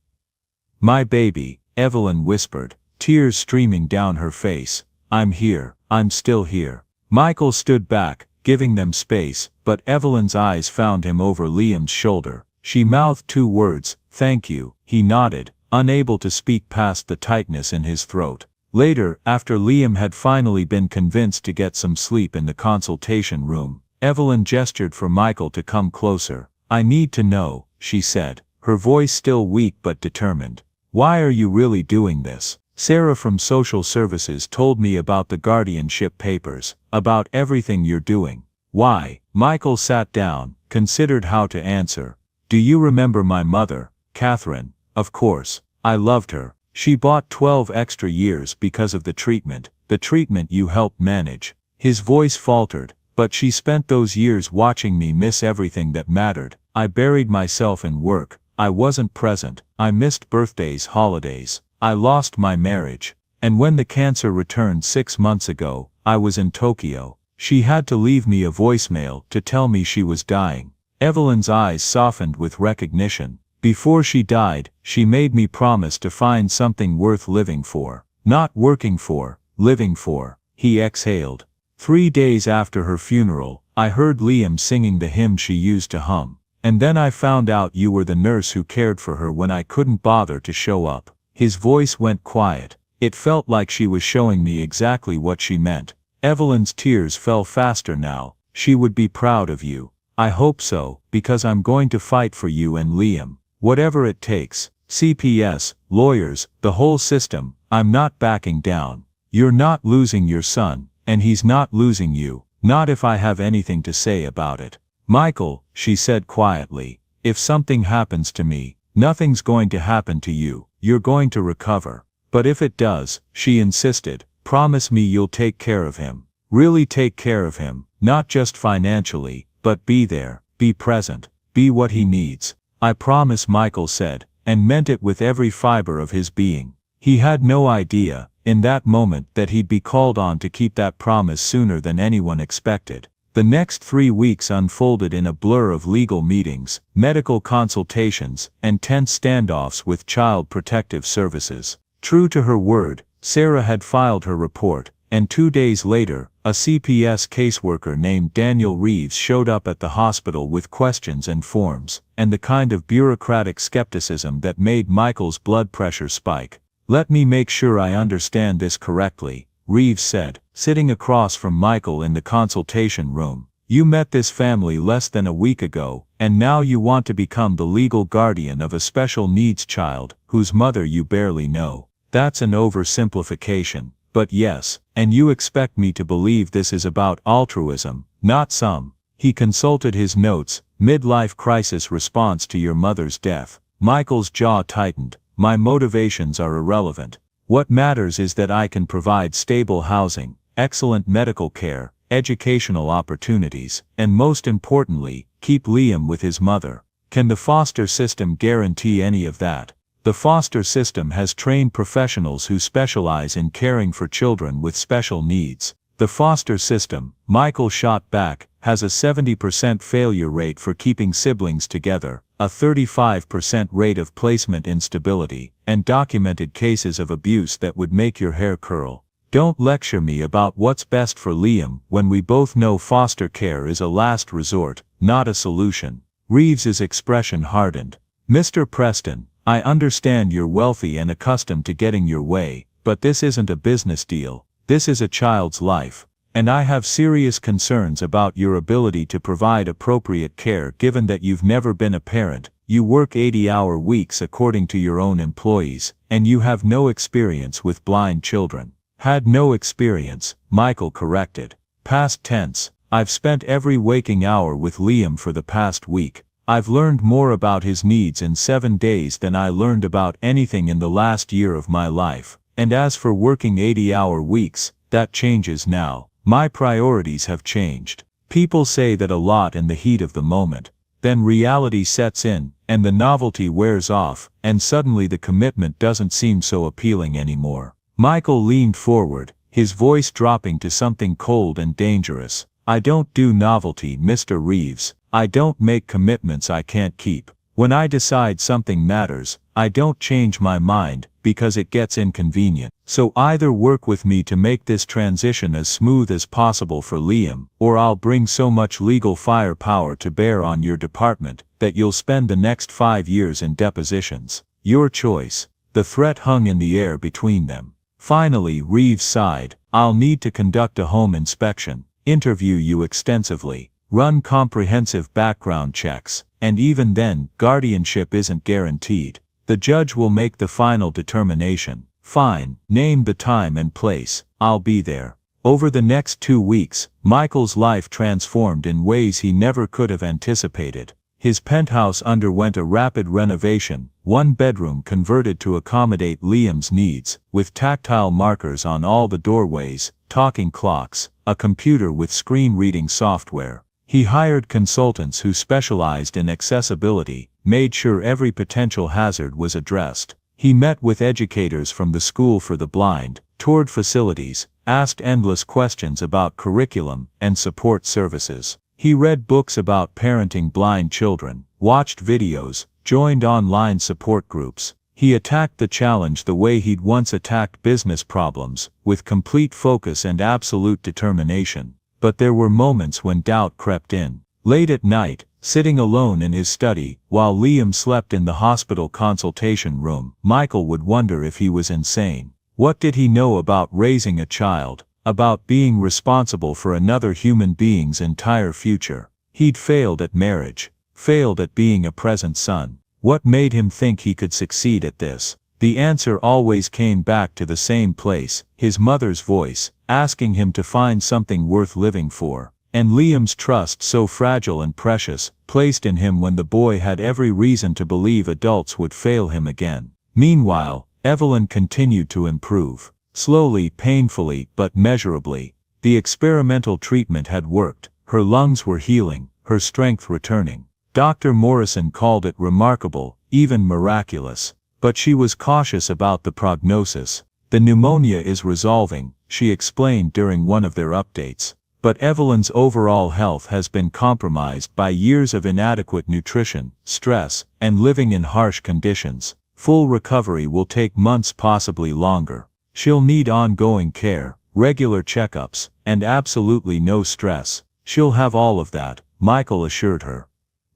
[SPEAKER 2] My baby, Evelyn whispered, tears streaming down her face. I'm here, I'm still here. Michael stood back, giving them space, but Evelyn's eyes found him over Liam's shoulder. She mouthed 2 words, thank you. He nodded, unable to speak past the tightness in his throat. Later, after Liam had finally been convinced to get some sleep in the consultation room, Evelyn gestured for Michael to come closer. I need to know, she said, her voice still weak but determined. Why are you really doing this? Sarah from social services told me about the guardianship papers, about everything you're doing. Why? Michael sat down, considered how to answer. Do you remember my mother, Catherine? Of course. I loved her. She bought 12 extra years because of the treatment you helped manage. His voice faltered, but she spent those years watching me miss everything that mattered. I buried myself in work. I wasn't present. I missed birthdays, holidays. I lost my marriage. And when the cancer returned 6 months ago, I was in Tokyo. She had to leave me a voicemail to tell me she was dying. Evelyn's eyes softened with recognition. Before she died, she made me promise to find something worth living for. Not working for, living for. He exhaled. 3 days after her funeral, I heard Liam singing the hymn she used to hum. And then I found out you were the nurse who cared for her when I couldn't bother to show up. His voice went quiet. It felt like she was showing me exactly what she meant. Evelyn's tears fell faster now. She would be proud of you. I hope so, because I'm going to fight for you and Liam. Whatever it takes. CPS, lawyers, the whole system. I'm not backing down. You're not losing your son, and he's not losing you. Not if I have anything to say about it. Michael, she said quietly, if something happens to me, nothing's going to happen to you. You're going to recover. But if it does, she insisted, promise me you'll take care of him. Really take care of him, not just financially, but be there, be present, be what he needs. I promise, Michael said, and meant it with every fiber of his being. He had no idea, in that moment, that he'd be called on to keep that promise sooner than anyone expected. The next 3 weeks unfolded in a blur of legal meetings, medical consultations, and tense standoffs with Child Protective Services. True to her word, Sarah had filed her report, and 2 days later, a CPS caseworker named Daniel Reeves showed up at the hospital with questions and forms, and the kind of bureaucratic skepticism that made Michael's blood pressure spike. Let me make sure I understand this correctly, Reeves said, sitting across from Michael in the consultation room. You met this family less than a week ago, and now you want to become the legal guardian of a special needs child, whose mother you barely know. That's an oversimplification, but yes, and you expect me to believe this is about altruism, not some. He consulted his notes, midlife crisis response to your mother's death. Michael's jaw tightened. My motivations are irrelevant. What matters is that I can provide stable housing, excellent medical care, educational opportunities, and most importantly, keep Liam with his mother. Can the foster system guarantee any of that? The foster system has trained professionals who specialize in caring for children with special needs. The foster system, Michael shot back, has a 70% failure rate for keeping siblings together, a 35% rate of placement instability, and documented cases of abuse that would make your hair curl. Don't lecture me about what's best for Liam when we both know foster care is a last resort, not a solution. Reeves's expression hardened. Mr. Preston, I understand you're wealthy and accustomed to getting your way, but this isn't a business deal. This is a child's life. And I have serious concerns about your ability to provide appropriate care given that you've never been a parent. You work 80-hour weeks according to your own employees, and you have no experience with blind children. Had no experience, Michael corrected. Past tense. I've spent every waking hour with Liam for the past week. I've learned more about his needs in 7 days than I learned about anything in the last year of my life. And as for working 80-hour weeks, that changes now. My priorities have changed. People say that a lot in the heat of the moment. Then reality sets in, and the novelty wears off, and suddenly the commitment doesn't seem so appealing anymore. Michael leaned forward, his voice dropping to something cold and dangerous. I don't do novelty, Mr. Reeves. I don't make commitments I can't keep. When I decide something matters, I don't change my mind, because it gets inconvenient. So either work with me to make this transition as smooth as possible for Liam, or I'll bring so much legal firepower to bear on your department, that you'll spend the next 5 years in depositions. Your choice. The threat hung in the air between them. Finally Reeves sighed. I'll need to conduct a home inspection, interview you extensively, run comprehensive background checks, and even then, guardianship isn't guaranteed. The judge will make the final determination. Fine, name the time and place. I'll be there. Over the next 2 weeks, Michael's life transformed in ways he never could have anticipated. His penthouse underwent a rapid renovation, one bedroom converted to accommodate Liam's needs, with tactile markers on all the doorways, talking clocks, a computer with screen reading software. He hired consultants who specialized in accessibility, made sure every potential hazard was addressed. He met with educators from the School for the Blind, toured facilities, asked endless questions about curriculum and support services. He read books about parenting blind children, watched videos, joined online support groups. He attacked the challenge the way he'd once attacked business problems, with complete focus and absolute determination. But there were moments when doubt crept in. Late at night, sitting alone in his study, while Liam slept in the hospital consultation room, Michael would wonder if he was insane. What did he know about raising a child, about being responsible for another human being's entire future? He'd failed at marriage, failed at being a present son. What made him think he could succeed at this? The answer always came back to the same place, his mother's voice, asking him to find something worth living for. And Liam's trust, so fragile and precious, placed in him when the boy had every reason to believe adults would fail him again. Meanwhile, Evelyn continued to improve. Slowly, painfully, but measurably. The experimental treatment had worked. Her lungs were healing, her strength returning. Dr. Morrison called it remarkable, even miraculous. But she was cautious about the prognosis. The pneumonia is resolving, she explained during one of their updates. But Evelyn's overall health has been compromised by years of inadequate nutrition, stress, and living in harsh conditions. Full recovery will take months, possibly longer. She'll need ongoing care, regular checkups, and absolutely no stress. She'll have all of that, Michael assured her.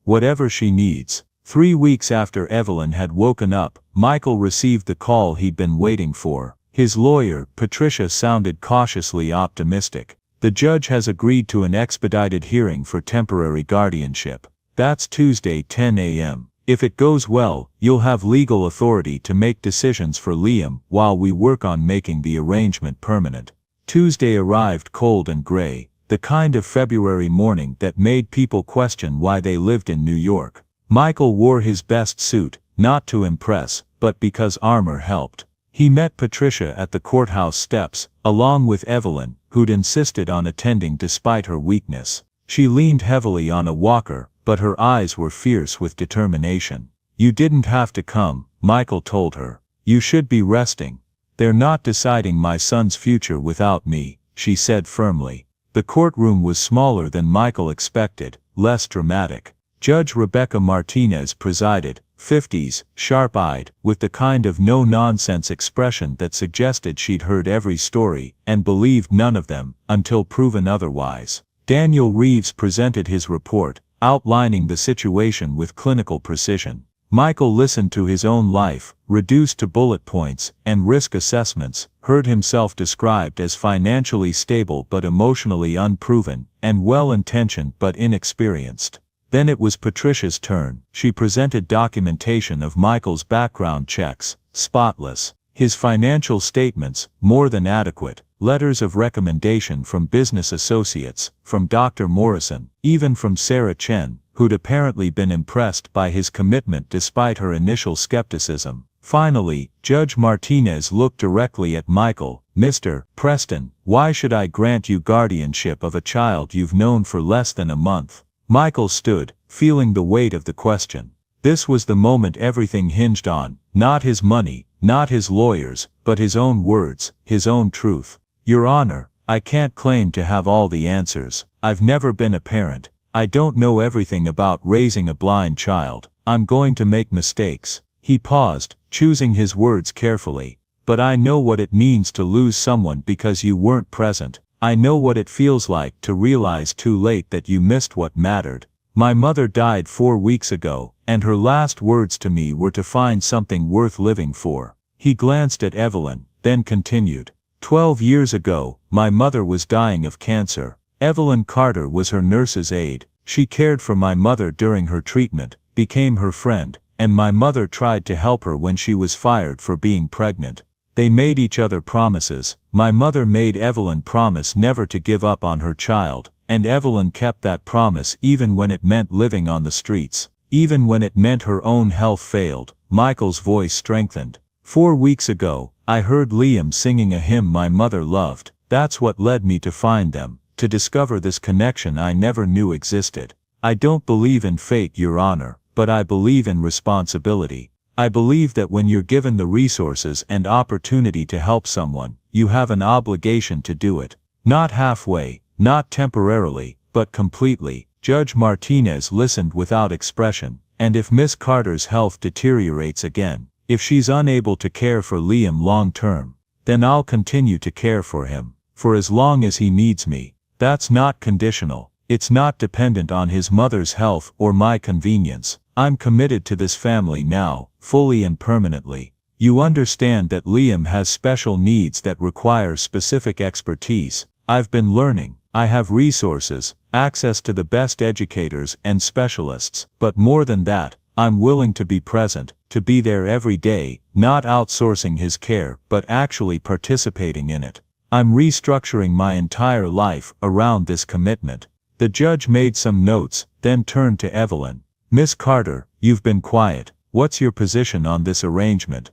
[SPEAKER 2] Whatever she needs. 3 weeks after Evelyn had woken up, Michael received the call he'd been waiting for. His lawyer, Patricia, sounded cautiously optimistic. The judge has agreed to an expedited hearing for temporary guardianship. That's Tuesday 10 a.m. If it goes well, you'll have legal authority to make decisions for Liam while we work on making the arrangement permanent. Tuesday arrived cold and gray, the kind of February morning that made people question why they lived in New York. Michael wore his best suit, not to impress, but because armor helped. He met Patricia at the courthouse steps, along with Evelyn, who'd insisted on attending despite her weakness. She leaned heavily on a walker, but her eyes were fierce with determination. You didn't have to come, Michael told her. You should be resting. They're not deciding my son's future without me, she said firmly. The courtroom was smaller than Michael expected, less dramatic. Judge Rebecca Martinez presided, 50s, sharp-eyed, with the kind of no-nonsense expression that suggested she'd heard every story and believed none of them until proven otherwise. Daniel Reeves presented his report, outlining the situation with clinical precision. Michael listened to his own life, reduced to bullet points and risk assessments, heard himself described as financially stable but emotionally unproven, and well-intentioned but inexperienced. Then it was Patricia's turn. She presented documentation of Michael's background checks, spotless. His financial statements, more than adequate. Letters of recommendation from business associates, from Dr. Morrison, even from Sarah Chen, who'd apparently been impressed by his commitment despite her initial skepticism. Finally, Judge Martinez looked directly at Michael. "Mr. Preston, why should I grant you guardianship of a child you've known for less than a month?" Michael stood, feeling the weight of the question. This was the moment everything hinged on, not his money, not his lawyers, but his own words, his own truth. "Your Honor, I can't claim to have all the answers. I've never been a parent. I don't know everything about raising a blind child. I'm going to make mistakes." He paused, choosing his words carefully. "But I know what it means to lose someone because you weren't present. I know what it feels like to realize too late that you missed what mattered. My mother died 4 weeks ago, and her last words to me were to find something worth living for." He glanced at Evelyn, then continued. 12 years ago, my mother was dying of cancer. Evelyn Carter was her nurse's aide. She cared for my mother during her treatment, became her friend, and my mother tried to help her when she was fired for being pregnant. They made each other promises. My mother made Evelyn promise never to give up on her child, and Evelyn kept that promise even when it meant living on the streets, even when it meant her own health failed. Michael's voice strengthened. 4 weeks ago, I heard Liam singing a hymn my mother loved. That's what led me to find them, to discover this connection I never knew existed. I don't believe in fate, Your Honor, but I believe in responsibility. I believe that when you're given the resources and opportunity to help someone, you have an obligation to do it. Not halfway, not temporarily, but completely. Judge Martinez listened without expression. "And if Miss Carter's health deteriorates again, if she's unable to care for Liam long term, then I'll continue to care for him, for as long as he needs me. That's not conditional. It's not dependent on his mother's health or my convenience. I'm committed to this family now, fully and permanently. You understand that Liam has special needs that require specific expertise. I've been learning. I have resources, access to the best educators and specialists, but more than that, I'm willing to be present, to be there every day, not outsourcing his care but actually participating in it. I'm restructuring my entire life around this commitment." The judge made some notes, then turned to Evelyn. "Miss Carter, you've been quiet. What's your position on this arrangement?"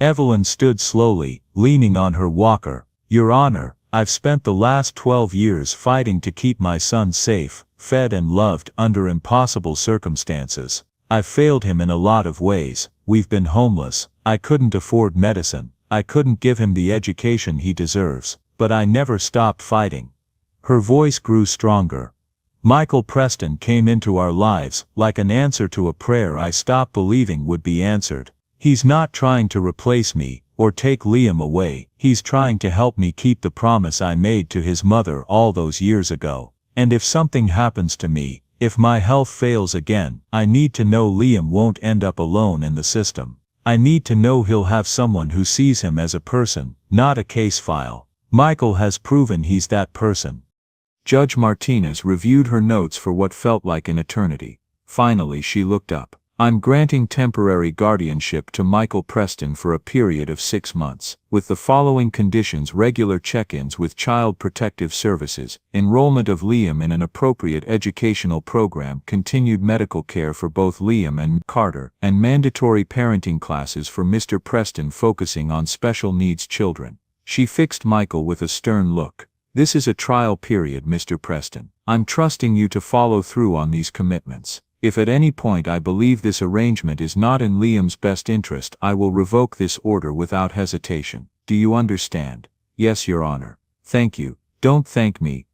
[SPEAKER 2] Evelyn stood slowly, leaning on her walker. "Your Honor, I've spent the last 12 years fighting to keep my son safe, fed and loved under impossible circumstances. I've failed him in a lot of ways. We've been homeless. I couldn't afford medicine. I couldn't give him the education he deserves. But I never stopped fighting." Her voice grew stronger. "Michael Preston came into our lives like an answer to a prayer I stopped believing would be answered. He's not trying to replace me or take Liam away. He's trying to help me keep the promise I made to his mother all those years ago. And if something happens to me, if my health fails again, I need to know Liam won't end up alone in the system. I need to know he'll have someone who sees him as a person, not a case file. Michael has proven he's that person."
[SPEAKER 1] Judge Martinez reviewed her notes for what felt like an eternity. Finally she looked up. "I'm granting temporary guardianship to Michael Preston for a period of 6 months, with the following conditions: regular check-ins with Child Protective Services, enrollment of Liam in an appropriate educational program, continued medical care for both Liam and Carter, and mandatory parenting classes for Mr. Preston focusing on special needs children." She fixed Michael with a stern look. "This is a trial period, Mr. Preston. I'm trusting you to follow through on these commitments. If at any point I believe this arrangement is not in Liam's best interest, I will revoke this order without hesitation. Do you understand?" "Yes, Your Honor." "Thank you. Don't thank me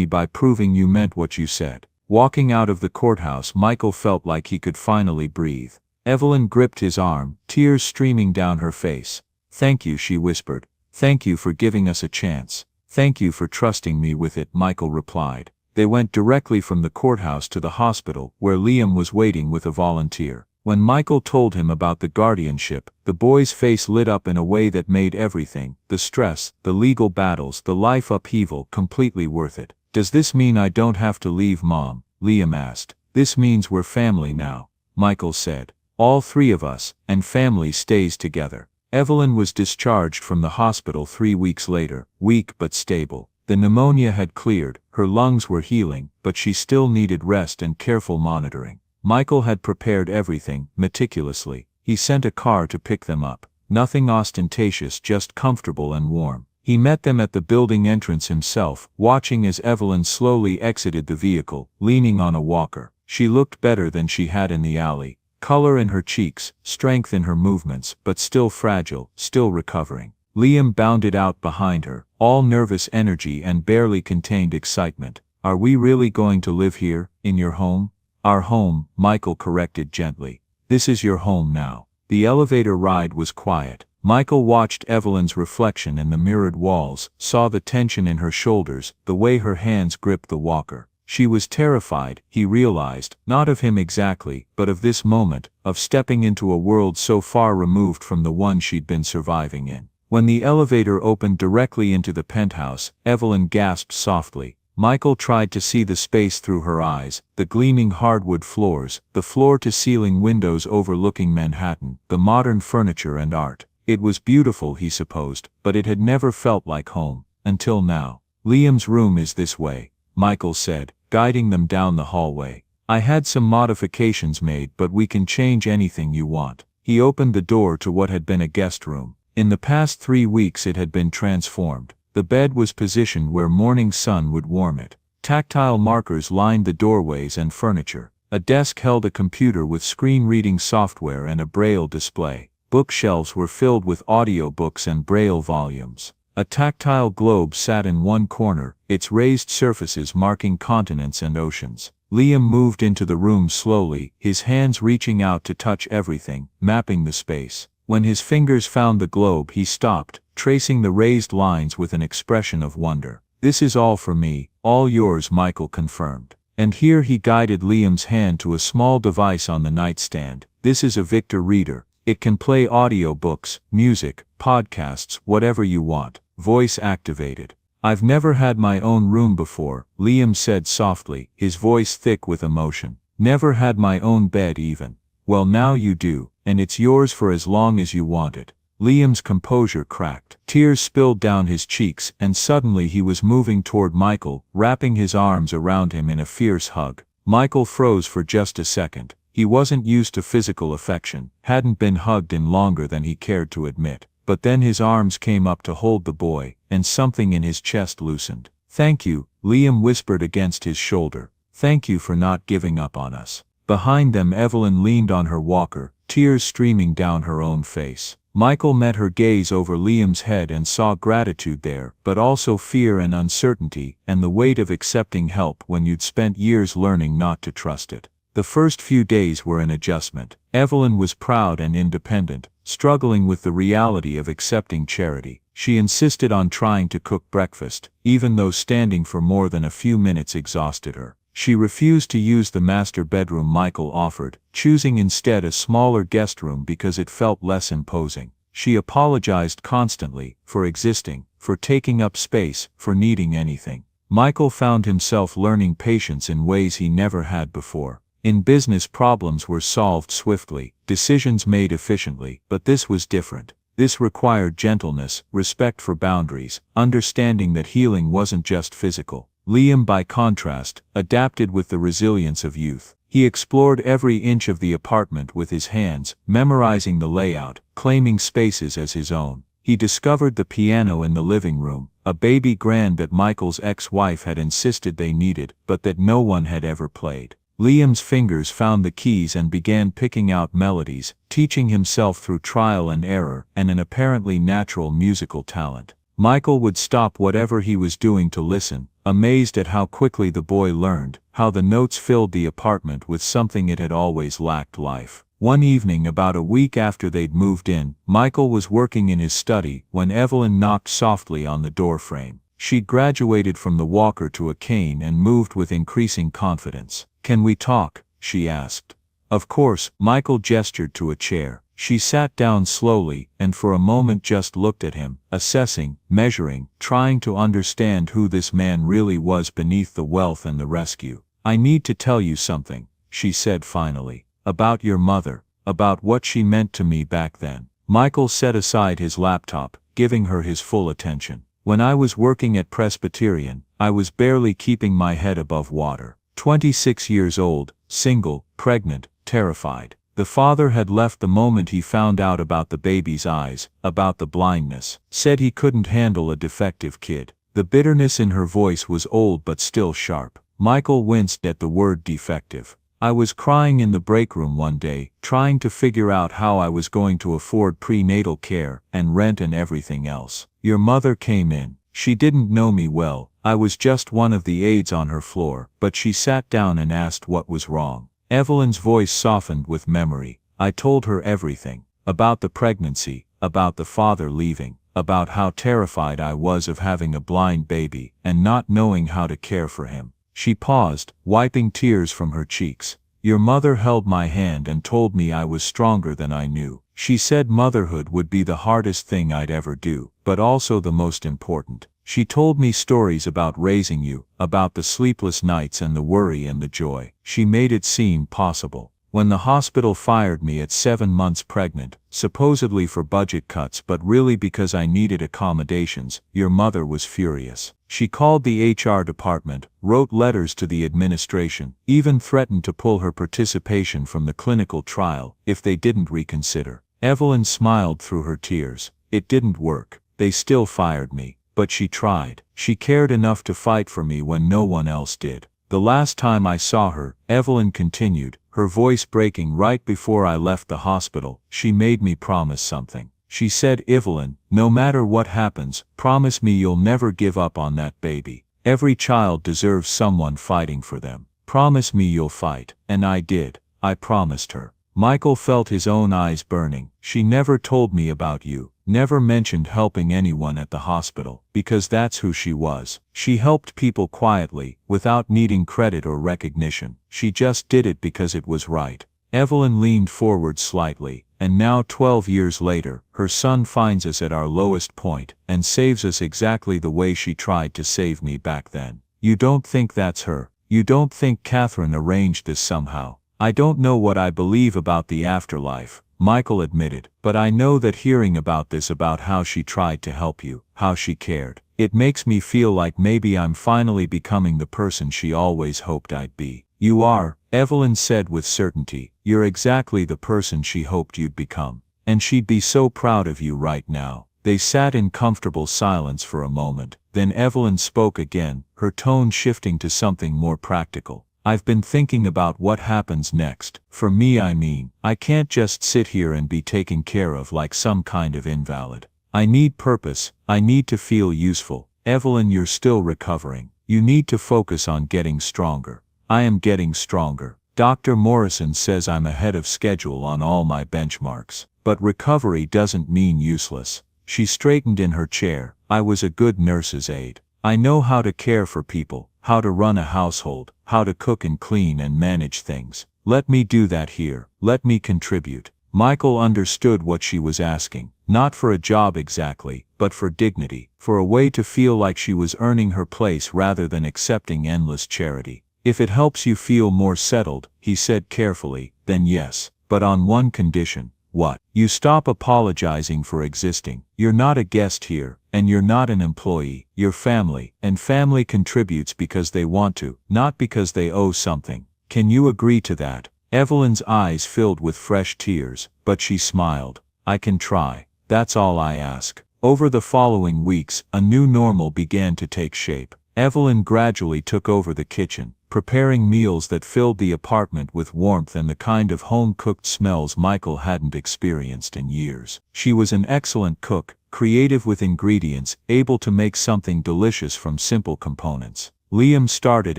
[SPEAKER 1] by proving you meant what you said." Walking out of the courthouse, Michael felt like he could finally breathe. Evelyn gripped his arm, tears streaming down her face. "Thank you," she whispered. "Thank you for giving us a chance. Thank you for trusting me with it," Michael replied. They went directly from the courthouse to the hospital, where Liam was waiting with a volunteer. When Michael told him about the guardianship, the boy's face lit up in a way that made everything, the stress, the legal battles, the life upheaval, completely worth it. "Does this mean I don't have to leave, Mom?" Liam asked. "This means we're family now," Michael said. "All three of us, and family stays together." Evelyn was discharged from the hospital 3 weeks later, weak but stable. The pneumonia had cleared, her lungs were healing, but she still needed rest and careful monitoring. Michael had prepared everything, meticulously. He sent a car to pick them up. Nothing ostentatious, just comfortable and warm. He met them at the building entrance himself, watching as Evelyn slowly exited the vehicle, leaning on a walker. She looked better than she had in the alley. Color in her cheeks, strength in her movements, but still fragile, still recovering. Liam bounded out behind her, all nervous energy and barely contained excitement. "Are we really going to live here, in your home?" "Our home," Michael corrected gently. "This is your home now." The elevator ride was quiet. Michael watched Evelyn's reflection in the mirrored walls, saw the tension in her shoulders, the way her hands gripped the walker. She was terrified, he realized, not of him exactly, but of this moment, of stepping into a world so far removed from the one she'd been surviving in. When the elevator opened directly into the penthouse, Evelyn gasped softly. Michael tried to see the space through her eyes, the gleaming hardwood floors, the floor-to-ceiling windows overlooking Manhattan, the modern furniture and art. It was beautiful, he supposed, but it had never felt like home, until now. "Liam's room is this way," Michael said, guiding them down the hallway. "I had some modifications made, but we can change anything you want." He opened the door to what had been a guest room. In the past 3 weeks it had been transformed. The bed was positioned where morning sun would warm it. Tactile markers lined the doorways and furniture. A desk held a computer with screen-reading software and a braille display. Bookshelves were filled with audiobooks and braille volumes. A tactile globe sat in one corner, its raised surfaces marking continents and oceans. Liam moved into the room slowly, his hands reaching out to touch everything, mapping the space. When his fingers found the globe, he stopped, tracing the raised lines with an expression of wonder. "This is all for me, all yours," Michael confirmed. And here he guided Liam's hand to a small device on the nightstand. "This is a Victor reader. It can play audio books, music, podcasts, whatever you want, voice activated." "I've never had my own room before," Liam said softly, his voice thick with emotion. "Never had my own bed even." "Well, now you do, and it's yours for as long as you want it." Liam's composure cracked. Tears spilled down his cheeks, and suddenly he was moving toward Michael, wrapping his arms around him in a fierce hug. Michael froze for just a second. He wasn't used to physical affection, hadn't been hugged in longer than he cared to admit. But then his arms came up to hold the boy, and something in his chest loosened. "Thank you," Liam whispered against his shoulder. "Thank you for not giving up on us." Behind them, Evelyn leaned on her walker, tears streaming down her own face. Michael met her gaze over Liam's head and saw gratitude there, but also fear and uncertainty, and the weight of accepting help when you'd spent years learning not to trust it. The first few days were an adjustment. Evelyn was proud and independent, struggling with the reality of accepting charity. She insisted on trying to cook breakfast, even though standing for more than a few minutes exhausted her. She refused to use the master bedroom Michael offered, choosing instead a smaller guest room because it felt less imposing. She apologized constantly, for existing, for taking up space, for needing anything. Michael found himself learning patience in ways he never had before. In business, problems were solved swiftly, decisions made efficiently, but this was different. This required gentleness, respect for boundaries, understanding that healing wasn't just physical. Liam, by contrast, adapted with the resilience of youth. He explored every inch of the apartment with his hands, memorizing the layout, claiming spaces as his own. He discovered the piano in the living room, a baby grand that Michael's ex-wife had insisted they needed, but that no one had ever played. Liam's fingers found the keys and began picking out melodies, teaching himself through trial and error, and an apparently natural musical talent. Michael would stop whatever he was doing to listen, amazed at how quickly the boy learned, how the notes filled the apartment with something it had always lacked: life. One evening about a week after they'd moved in, Michael was working in his study when Evelyn knocked softly on the doorframe. She'd graduated from the walker to a cane and moved with increasing confidence. "Can we talk?" she asked. Of course, Michael gestured to a chair. She sat down slowly and for a moment just looked at him, assessing, measuring, trying to understand who this man really was beneath the wealth and the rescue. "I need to tell you something," she said finally. "About your mother, about what she meant to me back then." Michael set aside his laptop, giving her his full attention. "When I was working at Presbyterian, I was barely keeping my head above water. 26 years old, single, pregnant, terrified. The father had left the moment he found out about the baby's eyes, about the blindness. Said he couldn't handle a defective kid." The bitterness in her voice was old but still sharp. Michael winced at the word defective. "I was crying in the break room one day, trying to figure out how I was going to afford prenatal care and rent and everything else. Your mother came in. She didn't know me well, I was just one of the aides on her floor, but she sat down and asked what was wrong." Evelyn's voice softened with memory. "I told her everything. About the pregnancy, about the father leaving, about how terrified I was of having a blind baby and not knowing how to care for him." She paused, wiping tears from her cheeks. "Your mother held my hand and told me I was stronger than I knew. She said motherhood would be the hardest thing I'd ever do, but also the most important. She told me stories about raising you, about the sleepless nights and the worry and the joy. She made it seem possible. When the hospital fired me at 7 months pregnant, supposedly for budget cuts but really because I needed accommodations, your mother was furious. She called the HR department, wrote letters to the administration, even threatened to pull her participation from the clinical trial if they didn't reconsider." Evelyn smiled through her tears. "It didn't work. They still fired me. But she tried. She cared enough to fight for me when no one else did. The last time I saw her," Evelyn continued, her voice breaking right before I left the hospital, "she made me promise something. She said, 'Evelyn, no matter what happens, promise me you'll never give up on that baby. Every child deserves someone fighting for them. Promise me you'll fight.' And I did. I promised her." Michael felt his own eyes burning. "She never told me about you, never mentioned helping anyone at the hospital, because that's who she was. She helped people quietly, without needing credit or recognition. She just did it because it was right." Evelyn leaned forward slightly. "And now 12 years later, her son finds us at our lowest point, and saves us exactly the way she tried to save me back then. You don't think that's her? You don't think Catherine arranged this somehow?" "I don't know what I believe about the afterlife," Michael admitted, "but I know that hearing about this, about how she tried to help you, how she cared, it makes me feel like maybe I'm finally becoming the person she always hoped I'd be." "You are," Evelyn said with certainty. "You're exactly the person she hoped you'd become. And she'd be so proud of you right now." They sat in comfortable silence for a moment. Then Evelyn spoke again, her tone shifting to something more practical. "I've been thinking about what happens next. For me, I mean, I can't just sit here and be taken care of like some kind of invalid. I need purpose. I need to feel useful." "Evelyn, you're still recovering. You need to focus on getting stronger." "I am getting stronger. Dr. Morrison says I'm ahead of schedule on all my benchmarks. But recovery doesn't mean useless." She straightened in her chair. "I was a good nurse's aide. I know how to care for people, how to run a household, how to cook and clean and manage things. Let me do that here. Let me contribute." Michael understood what she was asking, not for a job exactly, but for dignity, for a way to feel like she was earning her place rather than accepting endless charity. "If it helps you feel more settled," he said carefully, "then yes. But on one condition." "What?" "You stop apologizing for existing. You're not a guest here, and you're not an employee. You're family, and family contributes because they want to, not because they owe something. Can you agree to that?" Evelyn's eyes filled with fresh tears, but she smiled. "I can try. That's all I ask." Over the following weeks, a new normal began to take shape. Evelyn gradually took over the kitchen, preparing meals that filled the apartment with warmth and the kind of home-cooked smells Michael hadn't experienced in years. She was an excellent cook, creative with ingredients, able to make something delicious from simple components. Liam started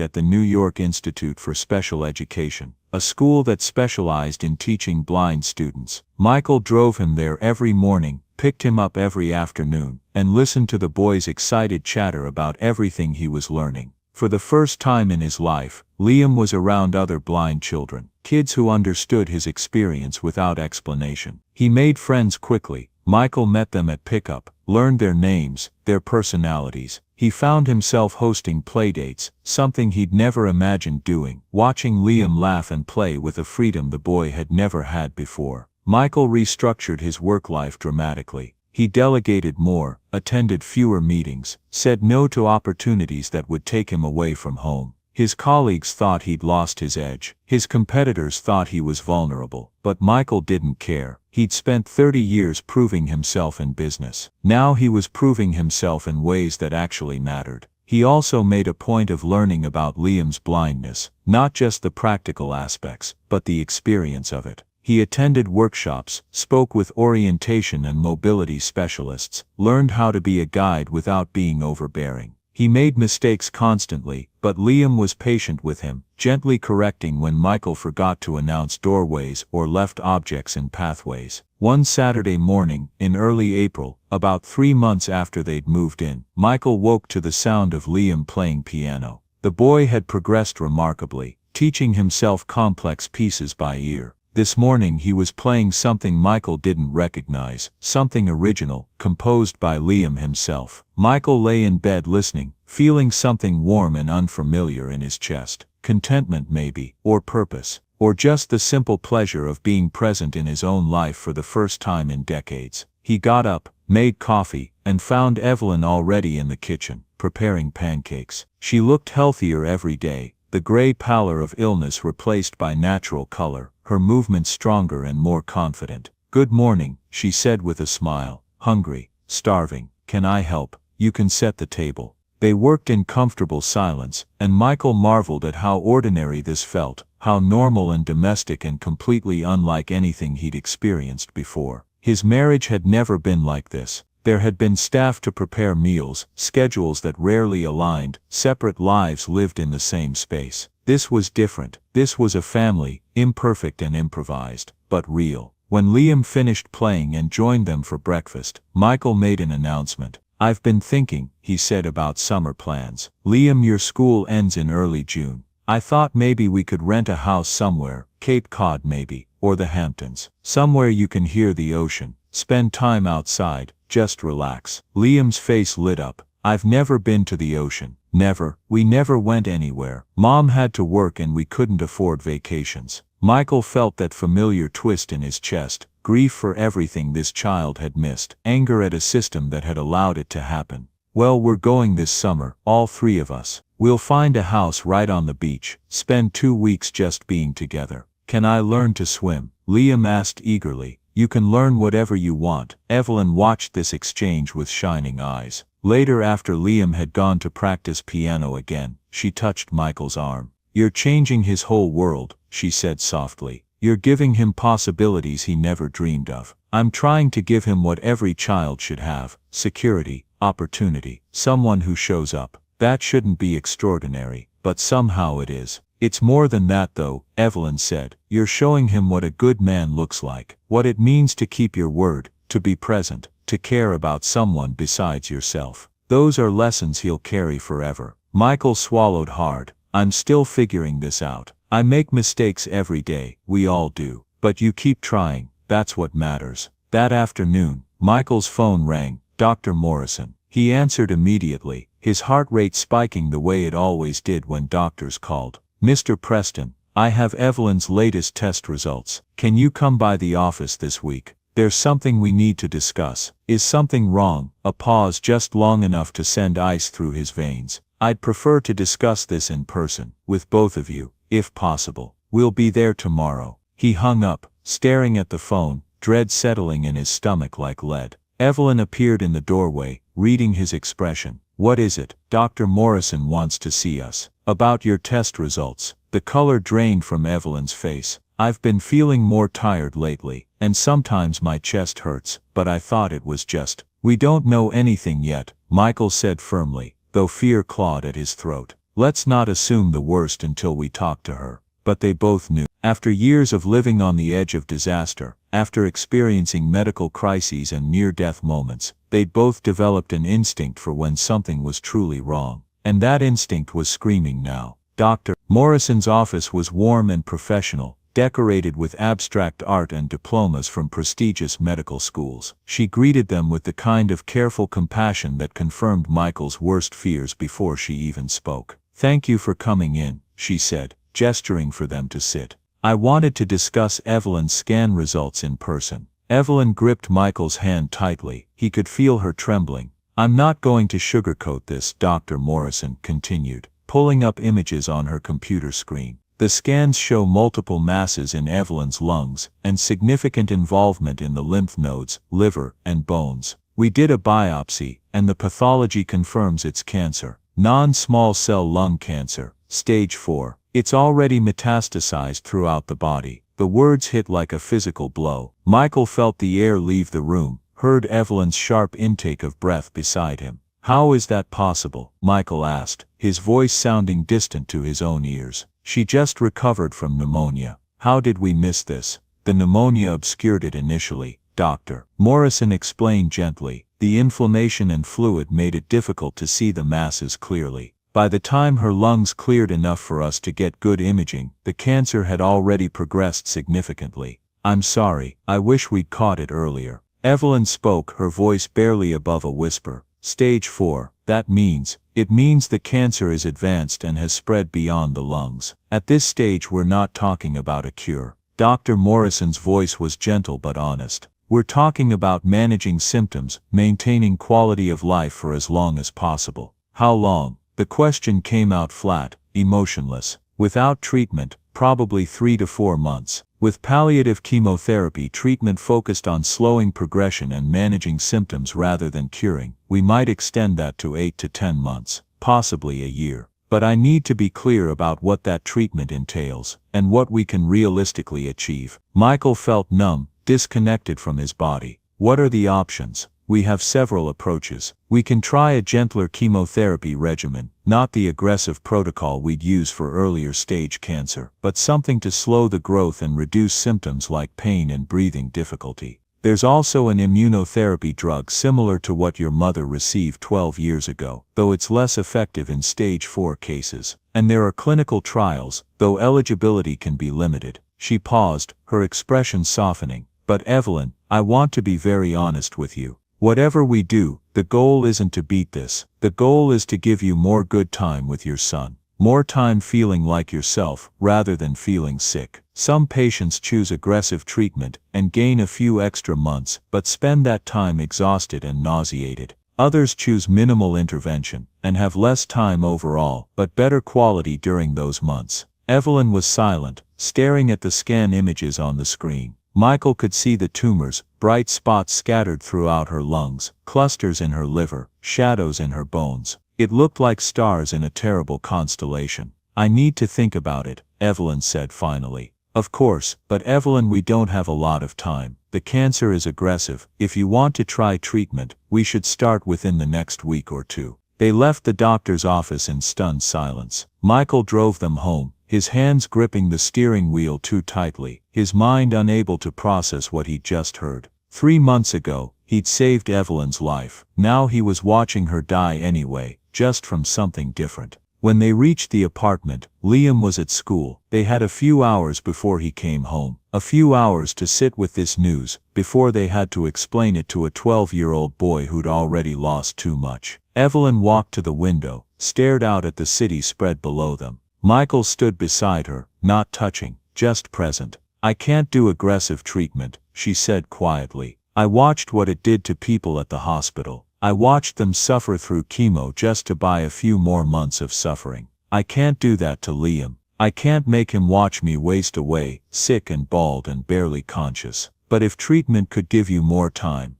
[SPEAKER 1] at the New York Institute for Special Education, a school that specialized in teaching blind students. Michael drove him there every morning, picked him up every afternoon, and listened to the boy's excited chatter about everything he was learning. For the first time in his life, Liam was around other blind children, kids who understood his experience without explanation. He made friends quickly. Michael met them at pickup, learned their names, their personalities. He found himself hosting playdates, something he'd never imagined doing, watching Liam laugh and play with a freedom the boy had never had before. Michael restructured his work life dramatically. He delegated more, attended fewer meetings, said no to opportunities that would take him away from home. His colleagues thought he'd lost his edge. His competitors thought he was vulnerable. But Michael didn't care. He'd spent 30 years proving himself in business. Now he was proving himself in ways that actually mattered. He also made a point of learning about Liam's blindness, not just the practical aspects, but the experience of it. He attended workshops, spoke with orientation and mobility specialists, learned how to be a guide without being overbearing. He made mistakes constantly, but Liam was patient with him, gently correcting when Michael forgot to announce doorways or left objects in pathways. One Saturday morning, in early April, about 3 months after they'd moved in, Michael woke to the sound of Liam playing piano. The boy had progressed remarkably, teaching himself complex pieces by ear. This morning he was playing something Michael didn't recognize, something original, composed by Liam himself. Michael lay in bed listening, feeling something warm and unfamiliar in his chest. Contentment maybe, or purpose, or just the simple pleasure of being present in his own life for the first time in decades. He got up, made coffee, and found Evelyn already in the kitchen, preparing pancakes. She looked healthier every day, the gray pallor of illness replaced by natural color, her movements stronger and more confident. "Good morning," she said with a smile. "Hungry, starving, can I help? You can set the table." They worked in comfortable silence, and Michael marveled at how ordinary this felt, how normal and domestic and completely unlike anything he'd experienced before. His marriage had never been like this. There had been staff to prepare meals, schedules that rarely aligned, separate lives lived in the same space. This was different. This was a family, imperfect and improvised, but real. When Liam finished playing and joined them for breakfast, Michael made an announcement. "I've been thinking," he said, "about summer plans. Liam, your school ends in early June. I thought maybe we could rent a house somewhere, Cape Cod maybe, or the Hamptons. Somewhere you can hear the ocean, spend time outside, just relax." Liam's face lit up. "I've never been to the ocean. Never. We never went anywhere. Mom had to work and we couldn't afford vacations." Michael felt that familiar twist in his chest, grief for everything this child had missed, anger at a system that had allowed it to happen. "Well, we're going this summer, all 3 of us. We'll find a house right on the beach, spend 2 weeks just being together. Can I learn to swim?" Liam asked eagerly. "You can learn whatever you want." Evelyn watched this exchange with shining eyes. Later, after Liam had gone to practice piano again, she touched Michael's arm. "You're changing his whole world," she said softly. "You're giving him possibilities he never dreamed of. I'm trying to give him what every child should have: security, opportunity, someone who shows up. That shouldn't be extraordinary, but somehow it is." "It's more than that though," Evelyn said. "You're showing him what a good man looks like, what it means to keep your word, to be present, to care about someone besides yourself. Those are lessons he'll carry forever." Michael swallowed hard. "I'm still figuring this out. I make mistakes every day, we all do. But you keep trying, that's what matters." That afternoon, Michael's phone rang. Dr. Morrison. He answered immediately, his heart rate spiking the way it always did when doctors called. "Mr. Preston, I have Evelyn's latest test results. Can you come by the office this week? There's something we need to discuss." "Is something wrong?" A pause just long enough to send ice through his veins. "I'd prefer to discuss this in person, with both of you, if possible. We'll be there tomorrow." He hung up, staring at the phone, dread settling in his stomach like lead. Evelyn appeared in the doorway, reading his expression. "What is it?" "Dr. Morrison wants to see us. About your test results." The color drained from Evelyn's face. "I've been feeling more tired lately, and sometimes my chest hurts, but I thought it was just." "We don't know anything yet," Michael said firmly, though fear clawed at his throat.
[SPEAKER 2] Let's not assume the worst until we talk to her. But they both knew. After years of living on the edge of disaster, after experiencing medical crises and near-death moments, they'd both developed an instinct for when something was truly wrong. And that instinct was screaming now. Dr. Morrison's office was warm and professional, decorated with abstract art and diplomas from prestigious medical schools. She greeted them with the kind of careful compassion that confirmed Michael's worst fears before she even spoke. "Thank you for coming in," she said, gesturing for them to sit. "I wanted to discuss Evelyn's scan results in person." Evelyn gripped Michael's hand tightly. He could feel her trembling. "I'm not going to sugarcoat this," Dr. Morrison continued, pulling up images on her computer screen. "The scans show multiple masses in Evelyn's lungs, and significant involvement in the lymph nodes, liver, and bones. We did a biopsy, and the pathology confirms it's cancer. Non-small cell lung cancer, stage 4. It's already metastasized throughout the body." The words hit like a physical blow. Michael felt the air leave the room, heard Evelyn's sharp intake of breath beside him. "How is that possible?" Michael asked, his voice sounding distant to his own ears. "She just recovered from pneumonia. How did we miss this?" "The pneumonia obscured it initially," Dr. Morrison explained gently. "The inflammation and fluid made it difficult to see the masses clearly. By the time her lungs cleared enough for us to get good imaging, the cancer had already progressed significantly. I'm sorry, I wish we'd caught it earlier." Evelyn spoke, her voice barely above a whisper. "Stage 4, it means the cancer is advanced and has spread beyond the lungs. At this stage we're not talking about a cure." Dr. Morrison's voice was gentle but honest. "We're talking about managing symptoms, maintaining quality of life for as long as possible." "How long?" The question came out flat, emotionless. "Without treatment, probably 3 to 4 months. With palliative chemotherapy treatment focused on slowing progression and managing symptoms rather than curing, we might extend that to 8 to 10 months, possibly a year. But I need to be clear about what that treatment entails, and what we can realistically achieve." Michael felt numb, disconnected from his body. "What are the options?" "We have several approaches. We can try a gentler chemotherapy regimen, not the aggressive protocol we'd use for earlier stage cancer, but something to slow the growth and reduce symptoms like pain and breathing difficulty. There's also an immunotherapy drug similar to what your mother received 12 years ago, though it's less effective in stage 4 cases. And there are clinical trials, though eligibility can be limited." She paused, her expression softening. "But Evelyn, I want to be very honest with you. Whatever we do, the goal isn't to beat this. The goal is to give you more good time with your son. More time feeling like yourself, rather than feeling sick. Some patients choose aggressive treatment and gain a few extra months, but spend that time exhausted and nauseated. Others choose minimal intervention and have less time overall, but better quality during those months." Evelyn was silent, staring at the scan images on the screen. Michael could see the tumors, bright spots scattered throughout her lungs, clusters in her liver, shadows in her bones. It looked like stars in a terrible constellation. "I need to think about it," Evelyn said finally. "Of course, but Evelyn, we don't have a lot of time. The cancer is aggressive. If you want to try treatment, we should start within the next week or 2. They left the doctor's office in stunned silence. Michael drove them home, his hands gripping the steering wheel too tightly, his mind unable to process what he'd just heard. 3 months ago, he'd saved Evelyn's life. Now he was watching her die anyway, just from something different. When they reached the apartment, Liam was at school. They had a few hours before he came home. A few hours to sit with this news, before they had to explain it to a 12-year-old boy who'd already lost too much. Evelyn walked to the window, stared out at the city spread below them. Michael stood beside her, not touching, just present. "I can't do aggressive treatment," she said quietly. "I watched what it did to people at the hospital. I watched them suffer through chemo just to buy a few more months of suffering. I can't do that to Liam. I can't make him watch me waste away, sick and bald and barely conscious. But if treatment could give you more time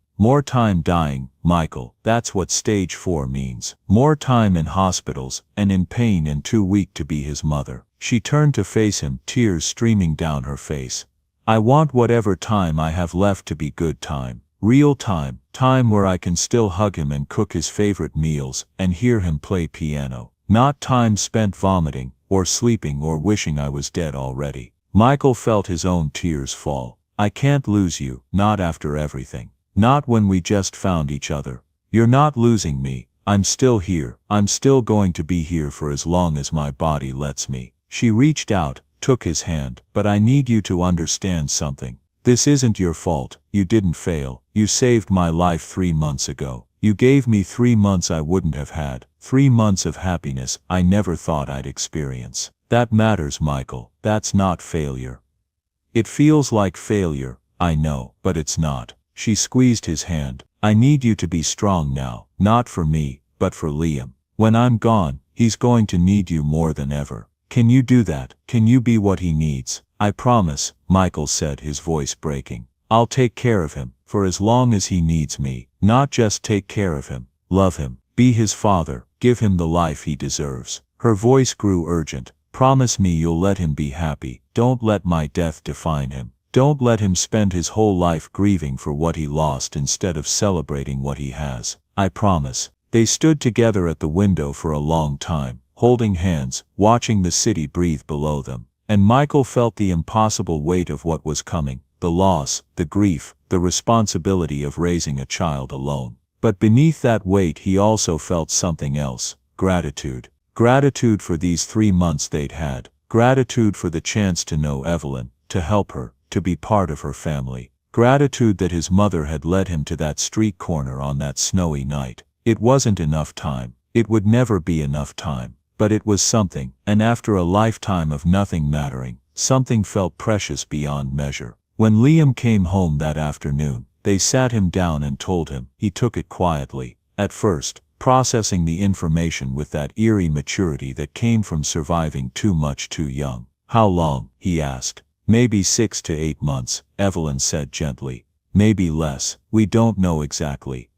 [SPEAKER 2] dying, Michael, that's what stage 4 means. More time in hospitals, and in pain and too weak to be his mother." She turned to face him, tears streaming down her face. "I want whatever time I have left to be good time. Real time, time where I can still hug him and cook his favorite meals, and hear him play piano. not time spent vomiting, or sleeping or wishing I was dead already. Michael felt his own tears fall. I can't lose you, not after everything. Not when we just found each other. You're not losing me. I'm still here. I'm still going to be here for as long as my body lets me. She reached out, took his hand. But I need you to understand something. This isn't your fault. You didn't fail. You saved my life 3 months ago. You gave me 3 months I wouldn't have had. 3 months of happiness I never thought I'd experience. That matters, Michael. That's not failure. It feels like failure, I know, but it's not. She squeezed his hand. I need you to be strong now, not for me, but for Liam. When I'm gone, he's going to need you more than ever. Can you do that? Can you be what he needs? I promise, Michael said, his voice breaking. I'll take care of him, for as long as he needs me. Not just take care of him, love him, be his father, give him the life he deserves. Her voice grew urgent. Promise me you'll let him be happy. Don't let my death define him. Don't let him spend his whole life grieving for what he lost instead of celebrating what he has. I promise. They stood together at the window for a long time, holding hands, watching the city breathe below them. And Michael felt the impossible weight of what was coming, the loss, the grief, the responsibility of raising a child alone. But beneath that weight he also felt something else, gratitude. Gratitude for these 3 months they'd had. Gratitude for the chance to know Evelyn, to help her, to be part of her family. Gratitude that his mother had led him to that street corner on that snowy night. It wasn't enough time. It would never be enough time. But it was something, and after a lifetime of nothing mattering, something felt precious beyond measure. When Liam came home that afternoon, they sat him down and told him. He took it quietly. At first, processing the information with that eerie maturity that came from surviving too much too young. How long? He asked. Maybe 6 to 8 months, Evelyn said gently. Maybe less. We don't know exactly.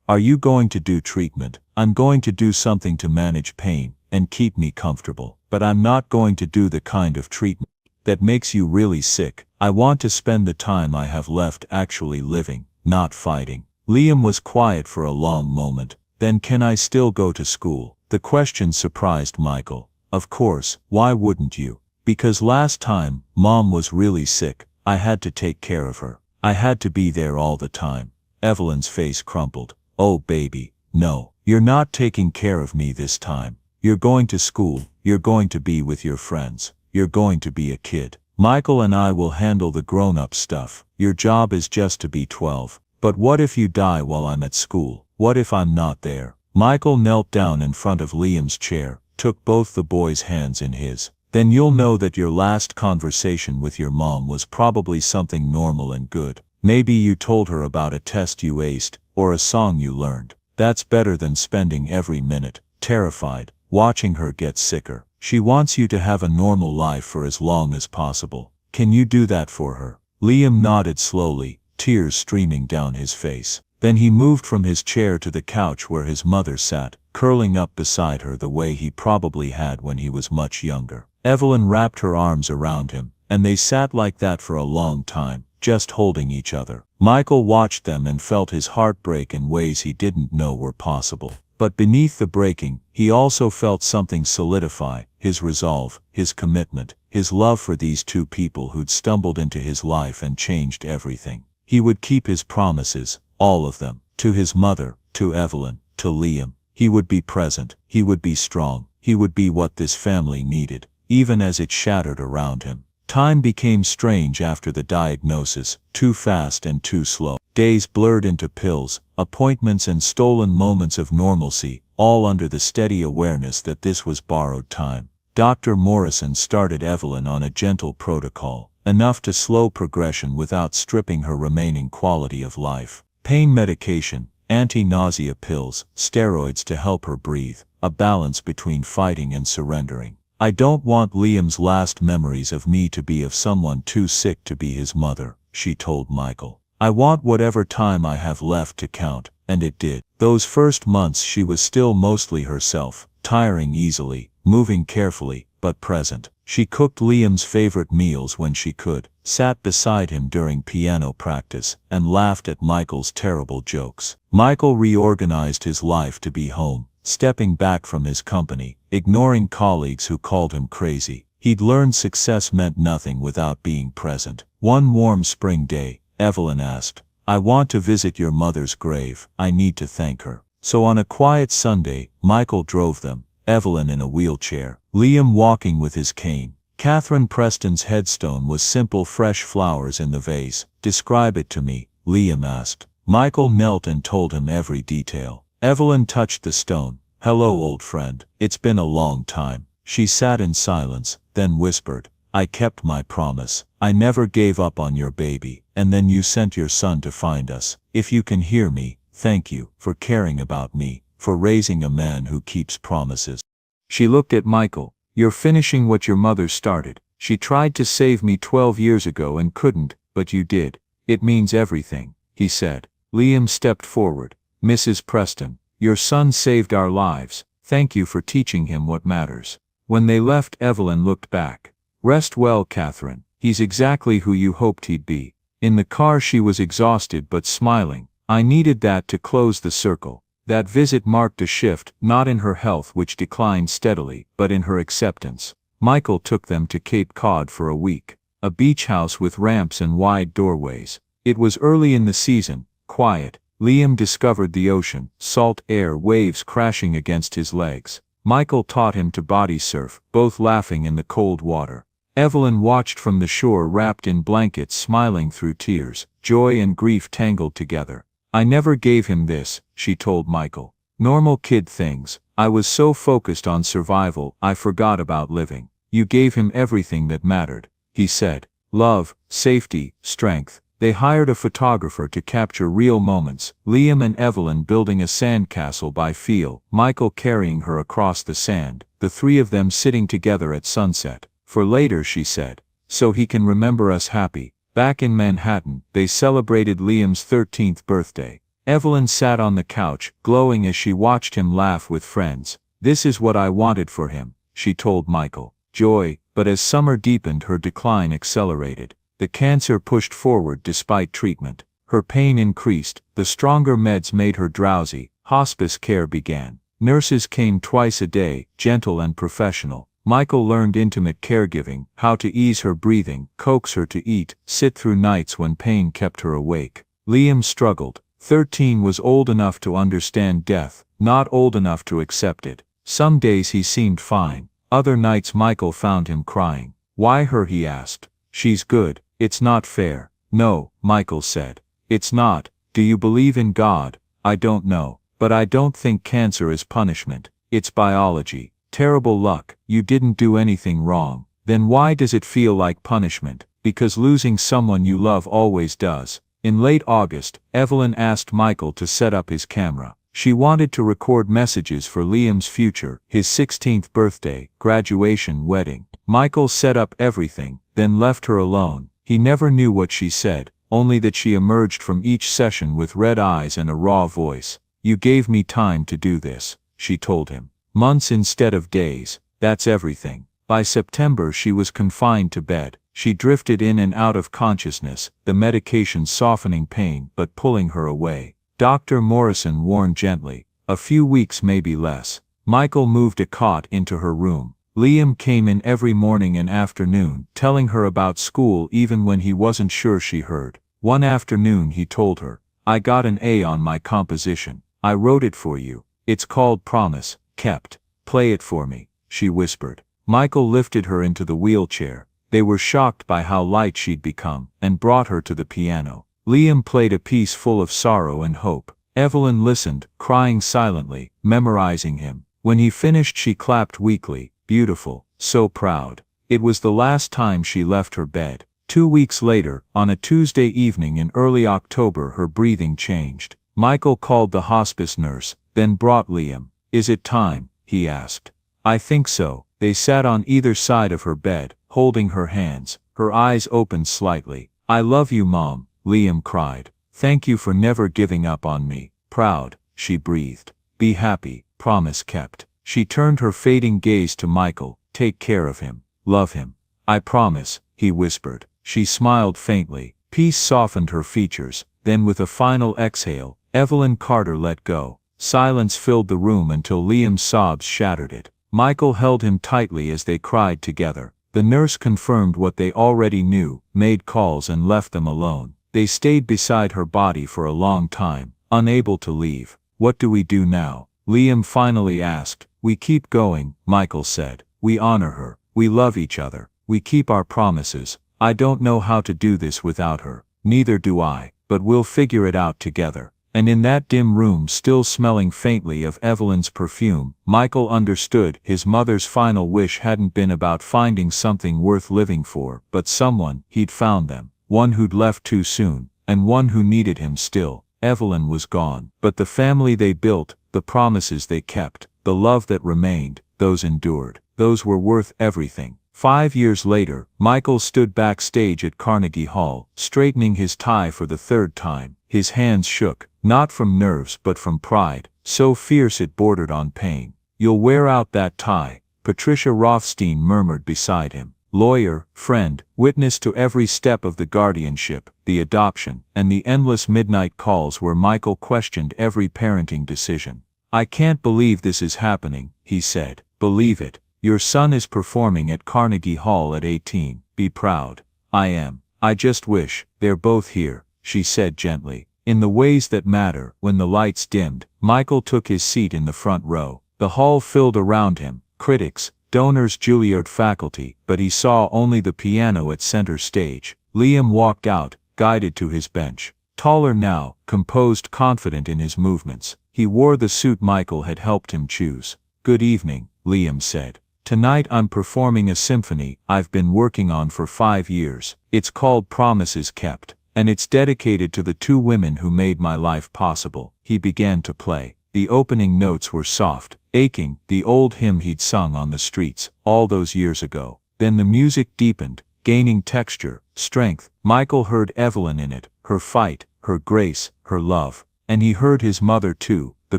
[SPEAKER 2] Are you going to do treatment? I'm going to do something to manage pain and keep me comfortable. But I'm not going to do the kind of treatment that makes you really sick. I want to spend the time I have left actually living, not fighting. Liam was quiet for a long moment. Then can I still go to school? The question surprised Michael. Of course, why wouldn't you? Because last time, Mom was really sick. I had to take care of her. I had to be there all the time. Evelyn's face crumpled. Oh baby, no. You're not taking care of me this time. You're going to school. You're going to be with your friends. You're going to be a kid. Michael and I will handle the grown-up stuff. Your job is just to be 12. But what if you die while I'm at school? What if I'm not there? Michael knelt down in front of Liam's chair, took both the boy's hands in his. Then you'll know that your last conversation with your mom was probably something normal and good. Maybe you told her about a test you aced, or a song you learned. That's better than spending every minute, terrified, watching her get sicker. She wants you to have a normal life for as long as possible. Can you do that for her? Liam nodded slowly, tears streaming down his face. Then he moved from his chair to the couch where his mother sat, curling up beside her the way he probably had when he was much younger. Evelyn wrapped her arms around him, and they sat like that for a long time, just holding each other. Michael watched them and felt his heart break in ways he didn't know were possible. But beneath the breaking, he also felt something solidify, his resolve, his commitment, his love for these two people who'd stumbled into his life and changed everything. He would keep his promises, all of them, to his mother, to Evelyn, to Liam. He would be present, he would be strong, he would be what this family needed, even as it shattered around him. Time became strange after the diagnosis, too fast and too slow. Days blurred into pills, appointments and stolen moments of normalcy, all under the steady awareness that this was borrowed time. Dr. Morrison started Evelyn on a gentle protocol, enough to slow progression without stripping her remaining quality of life. Pain medication, anti-nausea pills, steroids to help her breathe, a balance between fighting and surrendering. I don't want Liam's last memories of me to be of someone too sick to be his mother, she told Michael. I want whatever time I have left to count, and it did. Those first months she was still mostly herself, tiring easily, moving carefully, but present. She cooked Liam's favorite meals when she could, sat beside him during piano practice, and laughed at Michael's terrible jokes. Michael reorganized his life to be home, stepping back from his company, ignoring colleagues who called him crazy. He'd learned success meant nothing without being present. One warm spring day, Evelyn asked, "I want to visit your mother's grave. I need to thank her." So on a quiet Sunday, Michael drove them, Evelyn in a wheelchair, Liam walking with his cane. Catherine Preston's headstone was simple fresh flowers in the vase. "Describe it to me," Liam asked. Michael knelt and told him every detail. Evelyn touched the stone. "Hello, old friend. It's been a long time." She sat in silence, then whispered, "I kept my promise. I never gave up on your baby, and then you sent your son to find us. If you can hear me, thank you for caring about me, for raising a man who keeps promises."
[SPEAKER 1] She looked at Michael. "You're finishing what your mother started. She tried to save me 12 years ago and couldn't, but you did. It means everything," he said. Liam stepped forward. "Mrs. Preston, your son saved our lives. Thank you for teaching him what matters." When they left, Evelyn looked back. "Rest well, Catherine. He's exactly who you hoped he'd be." In the car she was exhausted but smiling. "I needed that to close the circle." That visit marked a shift, not in her health which declined steadily, but in her acceptance. Michael took them to Cape Cod for a week. A beach house with ramps and wide doorways. It was early in the season, quiet. Liam discovered the ocean, salt air, waves crashing against his legs. Michael taught him to body surf, both laughing in the cold water. Evelyn watched from the shore wrapped in blankets, smiling through tears, joy and grief tangled together. "I never gave him this," she told Michael. "Normal kid things. I was so focused on survival, I forgot about living. You gave him everything that mattered," he said. "Love, safety, strength." They hired a photographer to capture real moments, Liam and Evelyn building a sandcastle by feel, Michael carrying her across the sand, the three of them sitting together at sunset. "For later," she said, "so he can remember us happy." Back in Manhattan, they celebrated Liam's 13th birthday. Evelyn sat on the couch, glowing as she watched him laugh with friends. "This is what I wanted for him," she told Michael. Joy, but as summer deepened, her decline accelerated. The cancer pushed forward despite treatment. Her pain increased, the stronger meds made her drowsy. Hospice care began. Nurses came twice a day, gentle and professional. Michael learned intimate caregiving, how to ease her breathing, coax her to eat, sit through nights when pain kept her awake. Liam struggled. 13 was old enough to understand death, not old enough to accept it. Some days he seemed fine. Other nights Michael found him crying. "Why her?" he asked. "She's good. It's not fair." "No," Michael said. "It's not. Do you believe in God?" "I don't know. But I don't think cancer is punishment. It's biology. Terrible luck. You didn't do anything wrong." "Then why does it feel like punishment?" "Because losing someone you love always does." In late August, Evelyn asked Michael to set up his camera. She wanted to record messages for Liam's future, his 16th birthday, graduation, wedding. Michael set up everything, then left her alone. He never knew what she said, only that she emerged from each session with red eyes and a raw voice. "You gave me time to do this," she told him. "Months instead of days. That's everything." By September she was confined to bed. She drifted in and out of consciousness, the medication softening pain but pulling her away. Dr. Morrison warned gently, "A few weeks, maybe less." Michael moved a cot into her room. Liam came in every morning and afternoon, telling her about school even when he wasn't sure she heard. One afternoon he told her, "I got an A on my composition. I wrote it for you. It's called Promise, Kept. Play it for me," she whispered. Michael lifted her into the wheelchair. They were shocked by how light she'd become, and brought her to the piano. Liam played a piece full of sorrow and hope. Evelyn listened, crying silently, memorizing him. When he finished she clapped weakly. Beautiful, so proud. It was the last time she left her bed. 2 weeks later, on a Tuesday evening in early October, her breathing changed. Michael called the hospice nurse, then brought Liam. "Is it time?" he asked. "I think so." They sat on either side of her bed, holding her hands. Her eyes opened slightly. "I love you, Mom," Liam cried. "Thank you for never giving up on me." "Proud," she breathed. "Be happy." Promise kept. She turned her fading gaze to Michael. "Take care of him. Love him." "I promise," he whispered. She smiled faintly. Peace softened her features. Then with a final exhale, Evelyn Carter let go. Silence filled the room until Liam's sobs shattered it. Michael held him tightly as they cried together. The nurse confirmed what they already knew, made calls and left them alone. They stayed beside her body for a long time, unable to leave. "What do we do now?" Liam finally asked. "We keep going," Michael said. "We honor her. We love each other. We keep our promises. I don't know how to do this without her. Neither do I, but we'll figure it out together." And in that dim room, still smelling faintly of Evelyn's perfume, Michael understood his mother's final wish hadn't been about finding something worth living for, but someone. He'd found them. One who'd left too soon, and one who needed him still. Evelyn was gone, but the family they built, the promises they kept, the love that remained, those endured. Those were worth everything. 5 years later, Michael stood backstage at Carnegie Hall, straightening his tie for the third time. His hands shook, not from nerves but from pride, so fierce it bordered on pain. "You'll wear out that tie," Patricia Rothstein murmured beside him. Lawyer, friend, witness to every step of the guardianship, the adoption, and the endless midnight calls where Michael questioned every parenting decision. "I can't believe this is happening," he said. "Believe it. Your son is performing at Carnegie Hall at 18. Be proud." "I am. I just wish they're both here," she said gently. In the ways that matter. When the lights dimmed, Michael took his seat in the front row. The hall filled around him, critics, donors, Juilliard faculty, but he saw only the piano at center stage. Liam walked out, guided to his bench. Taller now, composed, confident in his movements. He wore the suit Michael had helped him choose. "Good evening," Liam said. "Tonight I'm performing a symphony I've been working on for 5 years. It's called Promises Kept, and it's dedicated to the 2 women who made my life possible." He began to play. The opening notes were soft, aching, the old hymn he'd sung on the streets all those years ago. Then the music deepened, gaining texture, strength. Michael heard Evelyn in it, her fight, her grace, her love. And he heard his mother too, the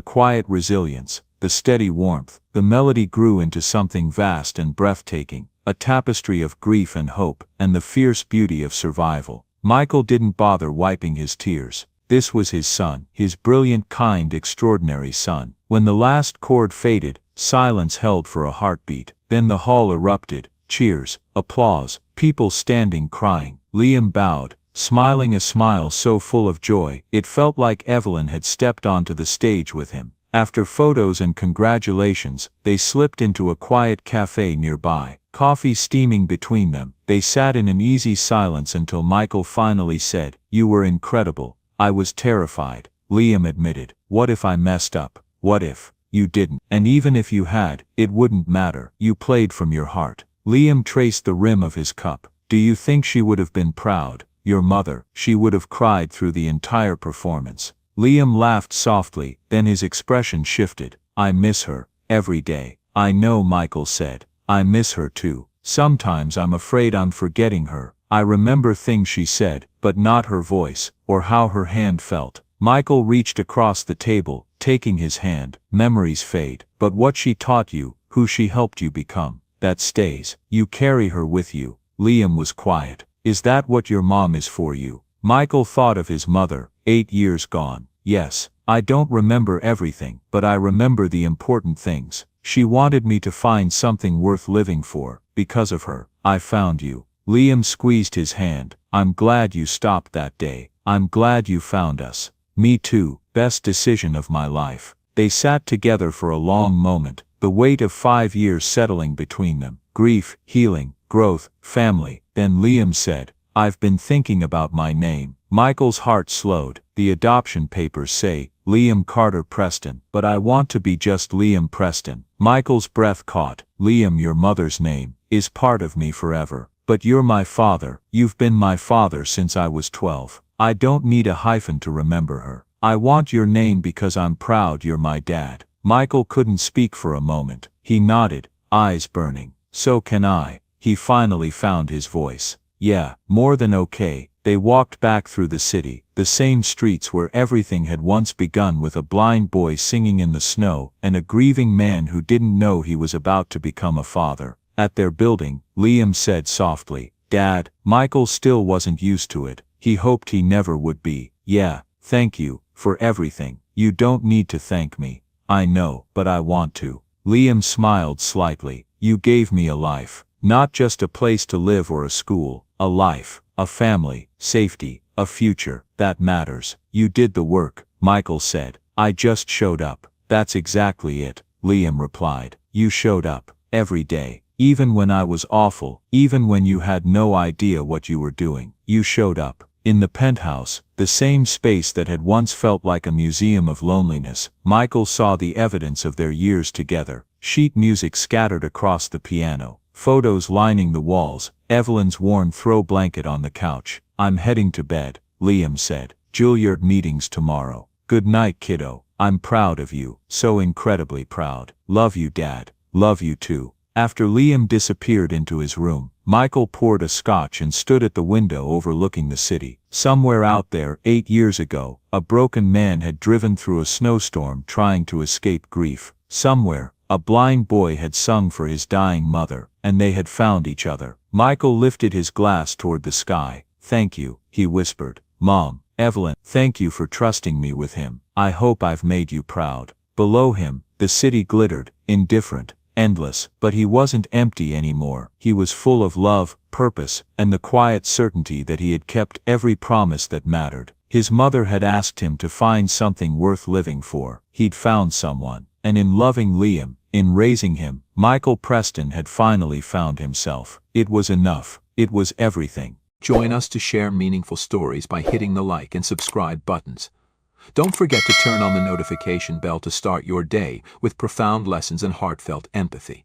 [SPEAKER 1] quiet resilience, the steady warmth. The melody grew into something vast and breathtaking, a tapestry of grief and hope, and the fierce beauty of survival. Michael didn't bother wiping his tears. This was his son, his brilliant, kind, extraordinary son. When the last chord faded, silence held for a heartbeat. Then the hall erupted, cheers, applause, people standing crying. Liam bowed, smiling a smile so full of joy, it felt like Evelyn had stepped onto the stage with him. After photos and congratulations, they slipped into a quiet cafe nearby, coffee steaming between them. They sat in an easy silence until Michael finally said, "You were incredible." "I was terrified," Liam admitted. "What if I messed up? What if you didn't? And even if you had, it wouldn't matter. You played from your heart." Liam traced the rim of his cup. "Do you think she would have been proud? Your mother, she would have cried through the entire performance." Liam laughed softly, then his expression shifted. "I miss her, every day." "I know," Michael said. "I miss her too. Sometimes I'm afraid I'm forgetting her. I remember things she said, but not her voice, or how her hand felt." Michael reached across the table, taking his hand. "Memories fade, but what she taught you, who she helped you become, that stays. You carry her with you." Liam was quiet. "Is that what your mom is for you?" Michael thought of his mother, 8 years gone. "Yes, I don't remember everything, but I remember the important things. She wanted me to find something worth living for. Because of her, I found you." Liam squeezed his hand. "I'm glad you stopped that day. I'm glad you found us." "Me too. Best decision of my life." They sat together for a long moment, the weight of 5 years settling between them. Grief, healing, growth, family. Then Liam said, "I've been thinking about my name." Michael's heart slowed. "The adoption papers say Liam Carter Preston, but I want to be just Liam Preston." Michael's breath caught. "Liam, your mother's name, is part of me forever. But you're my father. You've been my father since I was 12. I don't need a hyphen to remember her. I want your name because I'm proud you're my dad." Michael couldn't speak for a moment. He nodded, eyes burning. "So can I." He finally found his voice. "Yeah, more than okay." They walked back through the city, the same streets where everything had once begun, with a blind boy singing in the snow, and a grieving man who didn't know he was about to become a father. At their building, Liam said softly, "Dad." Michael still wasn't used to it. He hoped he never would be. "Yeah, thank you for everything."
[SPEAKER 2] You don't need to thank me. I know, but I want to. Liam smiled slightly. You gave me a life. Not just a place to live or a school. A life, a family, safety, a future. That matters. You did the work, Michael said. I just showed up. That's exactly it, Liam replied. You showed up. Every day. Even when I was awful. Even when you had no idea what you were doing. You showed up. In the penthouse, the same space that had once felt like a museum of loneliness, Michael saw the evidence of their years together. Sheet music scattered across the piano. Photos lining the walls. Evelyn's worn throw blanket on the couch. I'm heading to bed, Liam said. Juilliard meetings tomorrow. Good night, kiddo. I'm proud of you. So incredibly proud. Love you, Dad. Love you too. After Liam disappeared into his room, Michael poured a scotch and stood at the window overlooking the city. Somewhere out there, 8 years ago, a broken man had driven through a snowstorm trying to escape grief. Somewhere, a blind boy had sung for his dying mother, and they had found each other. Michael lifted his glass toward the sky. Thank you, he whispered. Mom, Evelyn, thank you for trusting me with him. I hope I've made you proud. Below him, the city glittered, indifferent, endless, but he wasn't empty anymore. He was full of love, purpose, and the quiet certainty that he had kept every promise that mattered. His mother had asked him to find something worth living for. He'd found someone. And in loving Liam, in raising him, Michael Preston had finally found himself. It was enough. It was everything.
[SPEAKER 1] Join us to share meaningful stories by hitting the like and subscribe buttons. Don't forget to turn on the notification bell to start your day with profound lessons and heartfelt empathy.